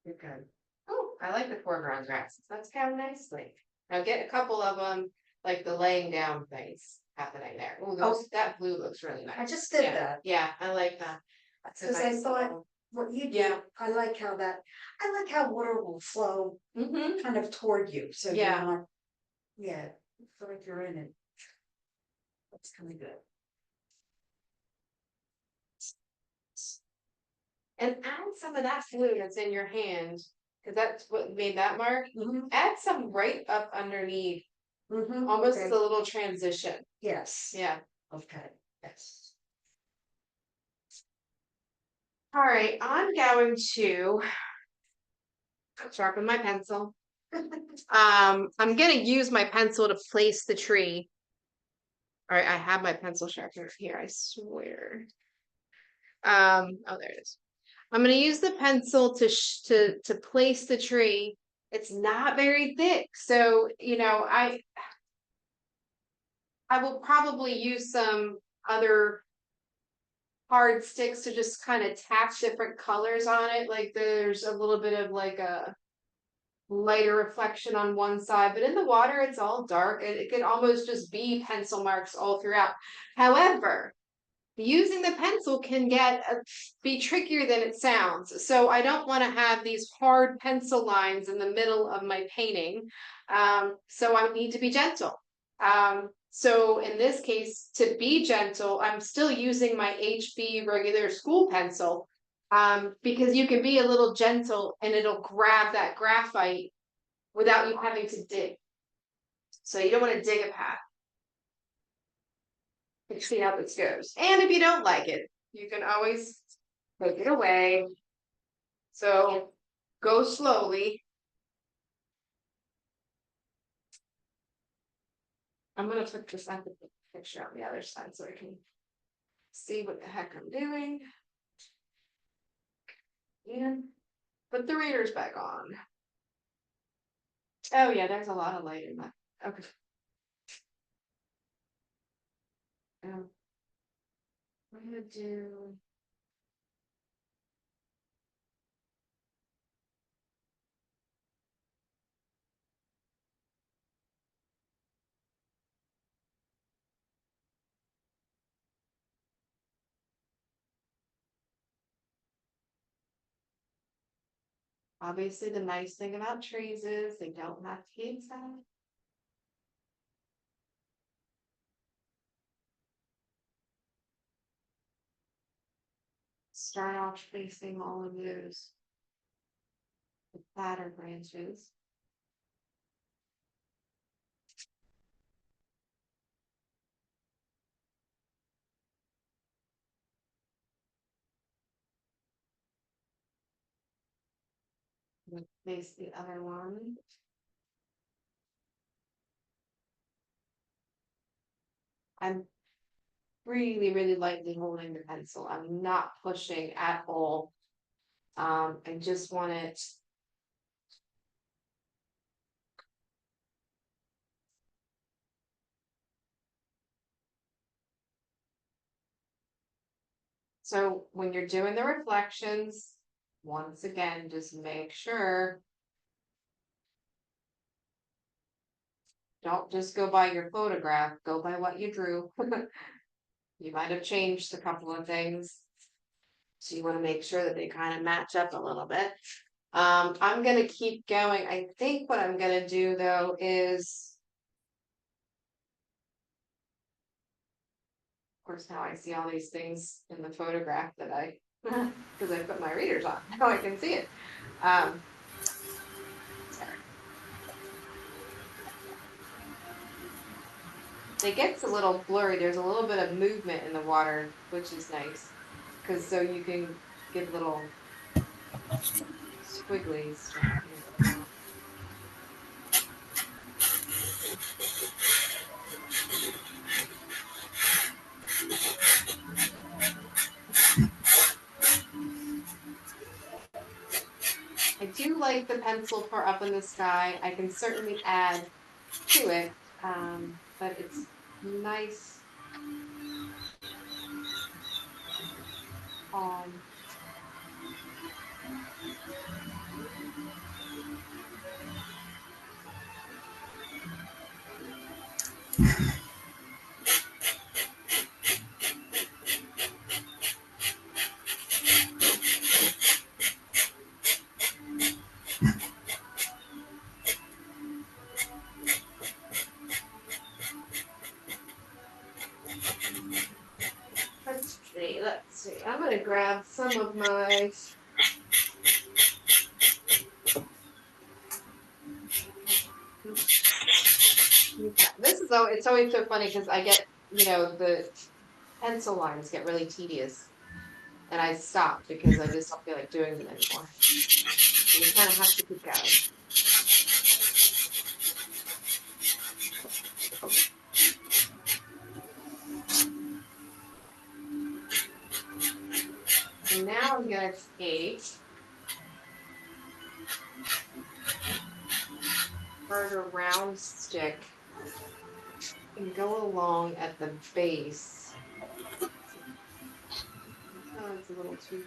You're good. Oh, I like the foreground grasses. That's kind of nicely. Now get a couple of them, like the laying down things happening there. Oh, that blue looks really nice. I just did Yeah, that, yeah, I like that. That's a because I nice thought little- what you do, Yeah. I like how water will flow Mhm. kind of toward you, so you're Yeah. not. Yeah, I feel like you're in it. That's kind of good. And add some of that blue that's in your hand, because that's what made that mark. Add some right up underneath, almost Okay. a little transition. Yes. Yeah. Okay, yes. All right, I'm going to sharpen my pencil. I'm gonna use my pencil to place the tree. All right, I have my pencil sharpener here, I swear. Oh, there it is. I'm gonna use the pencil to place the tree. It's not very thick, so I will probably use some other hard sticks to just kind of tap different colors on it. Like there's a little bit of like a lighter reflection on one side, but in the water it's all dark. It could almost just be pencil marks all throughout. However, using the pencil can be trickier than it sounds. So I don't want to have these hard pencil lines in the middle of my painting. So I need to be gentle. So in this case, to be gentle, I'm still using my HB regular school pencil, because you can be a little gentle and it'll grab that graphite without you having to dig. So you don't want to dig a path. See how this goes. And if you don't like it, you can always take it away. So go slowly. I'm going to put this picture on the other side so I can see what the heck I'm doing. And put the readers back on. Oh yeah, there's a lot of light in that. Okay. I'm going to do... Obviously, the nice thing about trees is they don't have to be exact. Start off facing all of those fatter branches. Face the other one. I'm really, really lightly holding the pencil. I'm not pushing at all. I just want it. So when you're doing the reflections, once again, just make sure. Don't just go by your photograph, go by what you drew. You might have changed a couple of things. So you want to make sure that they kind of match up a little bit. I'm going to keep going. I think what I'm going to do though is, of course, now I see all these things in the photograph that because I put my readers on. Now I can see it. Sorry. It gets a little blurry. There's a little bit of movement in the water, which is nice. Because so you can get little squigglies. I do like the pencil for up in the sky. I can certainly add to it, but it's nice. Let's see. I'm gonna grab some of my this is it's always so funny because I get, the pencil lines get really tedious and I stop because I just don't feel like doing them anymore. So you kind of have to keep going. And now I'm gonna take a round stick and go along at the base. Oh, it's a little too.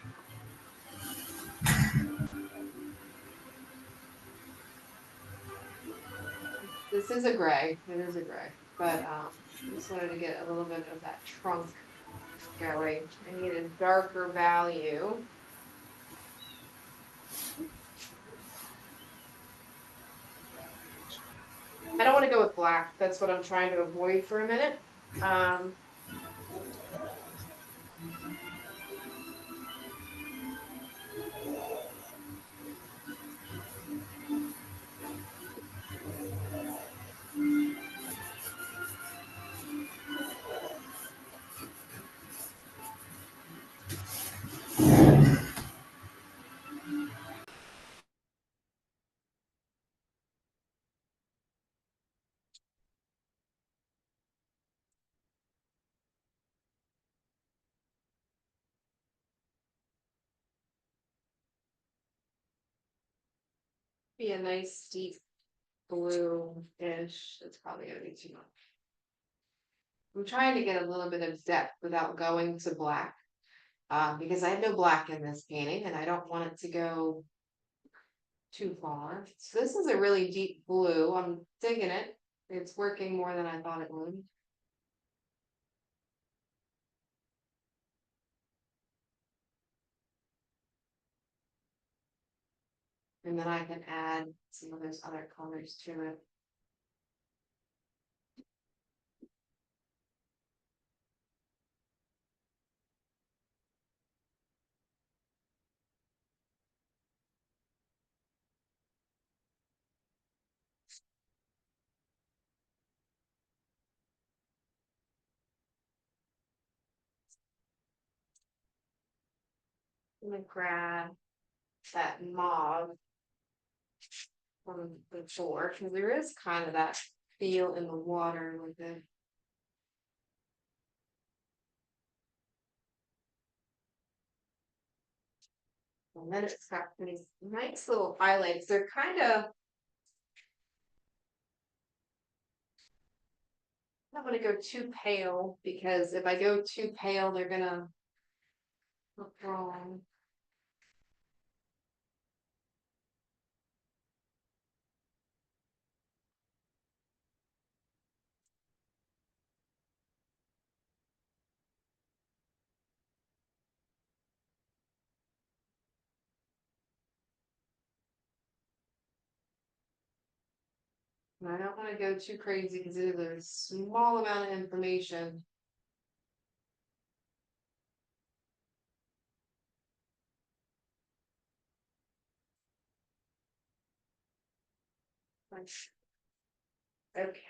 This is a gray, it is a gray, but I just wanted to get a little bit of that trunk going. I need a darker value. I don't want to go with black. That's what I'm trying to avoid for a minute. Um, be a nice deep blue-ish. It's probably gonna be too much. I'm trying to get a little bit of depth without going to black. Because I have no black in this painting and I don't want it to go too far. So this is a really deep blue. I'm digging it. It's working more than I thought it would. And then I can add some of those other colors to it. I'm gonna grab that mauve from before, because there is kind of that feel in the water with it. And then it's got these nice little highlights. They're kind of, I don't want to go too pale because if I go too pale, they're gonna look wrong. And I don't want to go too crazy because it is a small amount of information. Okay.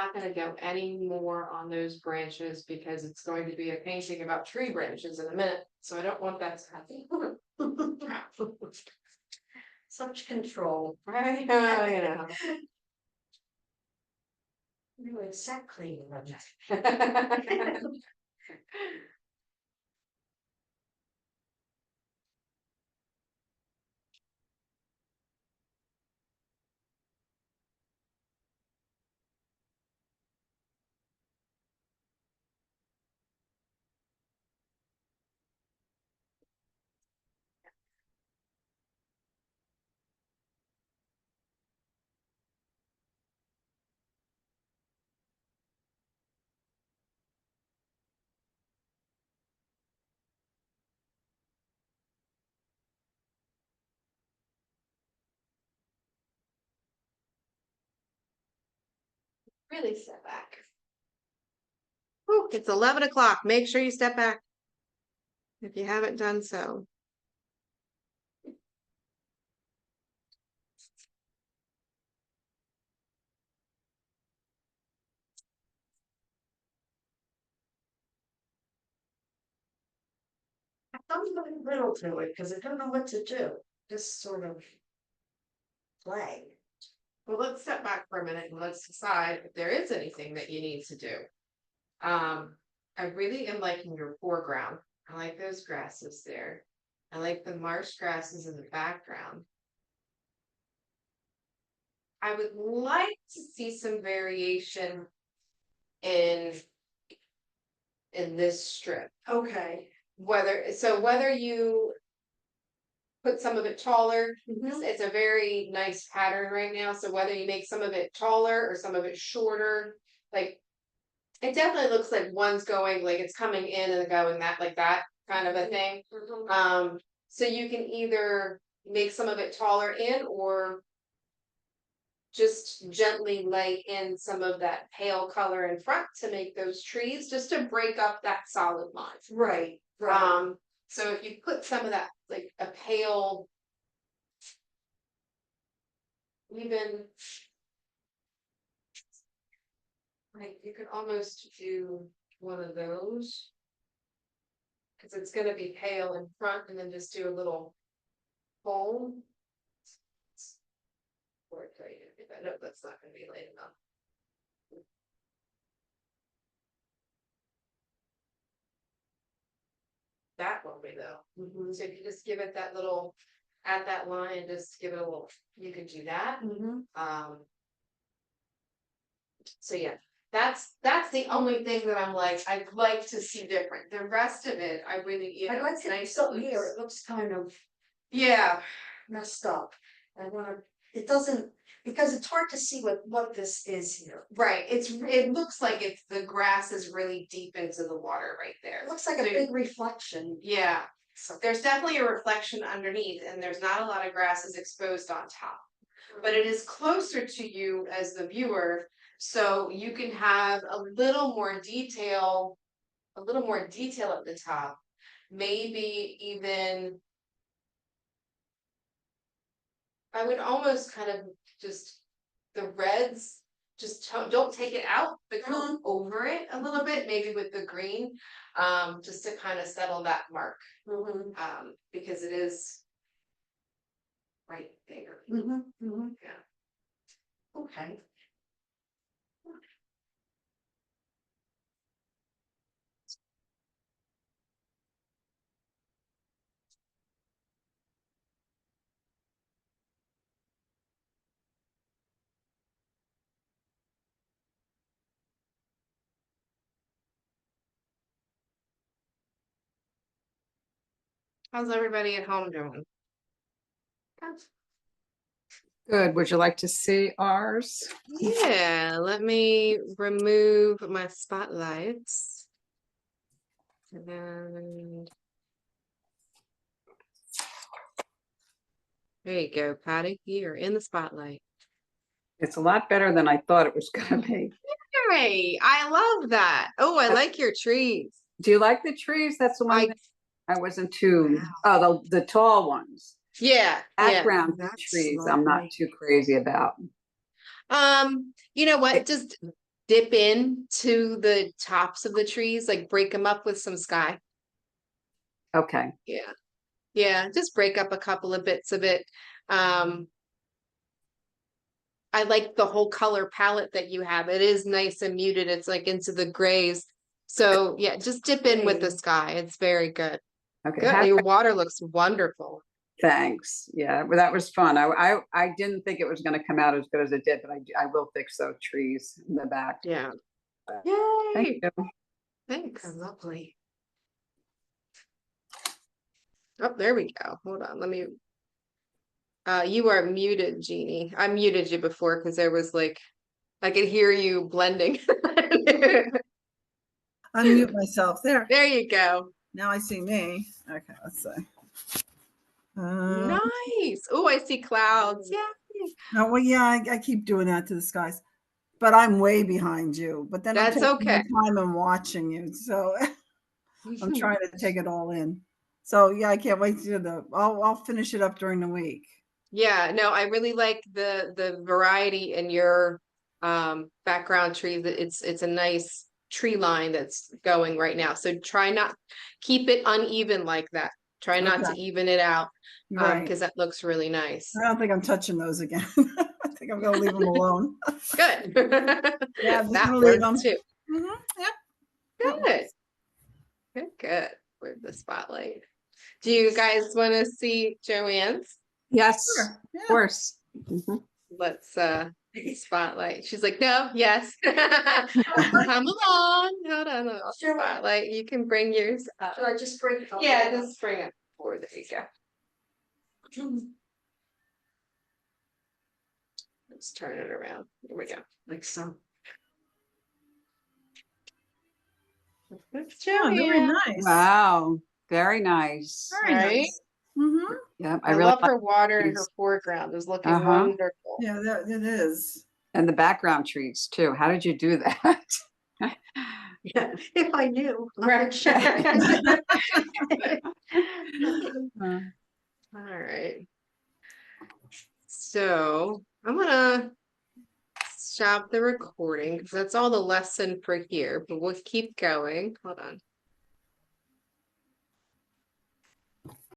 Not gonna go any more on those branches because it's going to be a painting about tree branches in a minute, so I don't want that to happen. Such control. Right, you know. You exactly. Really step back. Whew, it's 11 o'clock. Make sure you step back if you haven't done so. something little to it, because I don't know what to do, just sort of play. Well, let's step back for a minute and let's decide if there is anything that you need to do. I really am liking your foreground. I like those grasses there. I like the marsh grasses in the background. I would like to see some variation in this strip. Okay. Whether you put some of it taller, Mhm. it's a very nice pattern right now. So whether you make some of it taller or some of it shorter, like it definitely looks like one's going like it's coming in and going that like that kind of a thing. So you can either make some of it taller in or just gently lay in some of that pale color in front to make those trees just to break up that solid line. Right, right. So if you put some of that like a pale, even like you could almost do one of those because it's going to be pale in front and then just do a little foam. Or tell you to do that. No, that's not going to be light enough. That won't be though. Mhm. So if you just give it that little, at that line, and just give it a little, you could do that. Mhm. So yeah, that's the only thing that I'm like, I'd like to see different. The rest of it, I really, you I'd know, like to, nice so looks. here, it looks kind of Yeah, messed up. I wanna, it doesn't, because it's hard to see what this is here. right. It looks like it's the grass is really deep into the water right there. It looks like a So- big reflection. Yeah, So, there's definitely a reflection underneath, and there's not a lot of grasses exposed on top. But it is closer to you as the viewer, so you can have a little more detail at the top. Maybe even, I would almost kind of just, the reds, just don't take it out, but go over it a little bit, maybe with the green, just to kind of settle that mark, mhm, because it is right there. Yeah. okay. How's everybody at home doing? Good. Would you like to see ours? Yeah, let me remove my spotlights. And there you go, Patty. You're in the spotlight. It's a lot better than I thought it was gonna be. Hey, I love that. Oh, I like your trees. Do you like the trees? That's the one I thing I wasn't too, oh, the tall ones. yeah. Background That's trees, I'm not lovely. too crazy about. You know what? Just dip in to the tops of the trees, like break them up with some sky. Okay, Yeah. Yeah, just break up a couple of bits of it. I like the whole color palette that you have. It is nice and muted. It's like into the grays. So yeah, just dip in with the sky. It's very good. okay. Good. Your water looks wonderful. Thanks. Yeah, well, that was fun. I didn't think it was gonna come out as good as it did, but I will fix those trees in the back. Yeah. Thank Yay. you. Thanks. Lovely. Oh, there we go. Hold on. Let me. You are muted, Jeannie. I muted you before because there was like I could hear you blending. Unmute myself there. There you go. Now I see me. Okay, let's see. Nice. Oh, I see clouds. Yeah. Oh, well, yeah, I keep doing that to the skies, but I'm way behind you. But then I'm That's taking okay. my time and watching you, so I'm trying to take it all in. So yeah, I can't wait to do I'll finish it up during the week. Yeah, no, I really like the variety in your background trees. It's a nice tree line that's going right now. So try not keep it uneven like that. Try not to Okay. even it out, Right. because that looks really nice. I don't think I'm touching those again. I think I'm gonna leave them alone. Good. Yeah, I'm just That gonna leave works them. too. Yep. that Good. works. Good. Where's the spotlight? Do you guys want to see Joanne's? Yes, Sure. of Yeah. course. Mhm. Let's spotlight. She's like, no, yes. Come along. Hold on. I'll spotlight. You can bring yours up. Should I just bring? Yeah, just bring it forward. There you go. Let's turn it around. Here we go. Like so. That's Oh, very Joanne. nice. Wow, very nice. Very Right? nice. Mm-hmm. Yeah, I really love like her water and her these. foreground is looking Uh-huh. wonderful. Yeah, that it is. And the background trees too. How did you do that? Yeah, if I knew. Right. Uh, All right. So I'm gonna stop the recording because that's all the lesson for here, but we'll keep going. Hold on.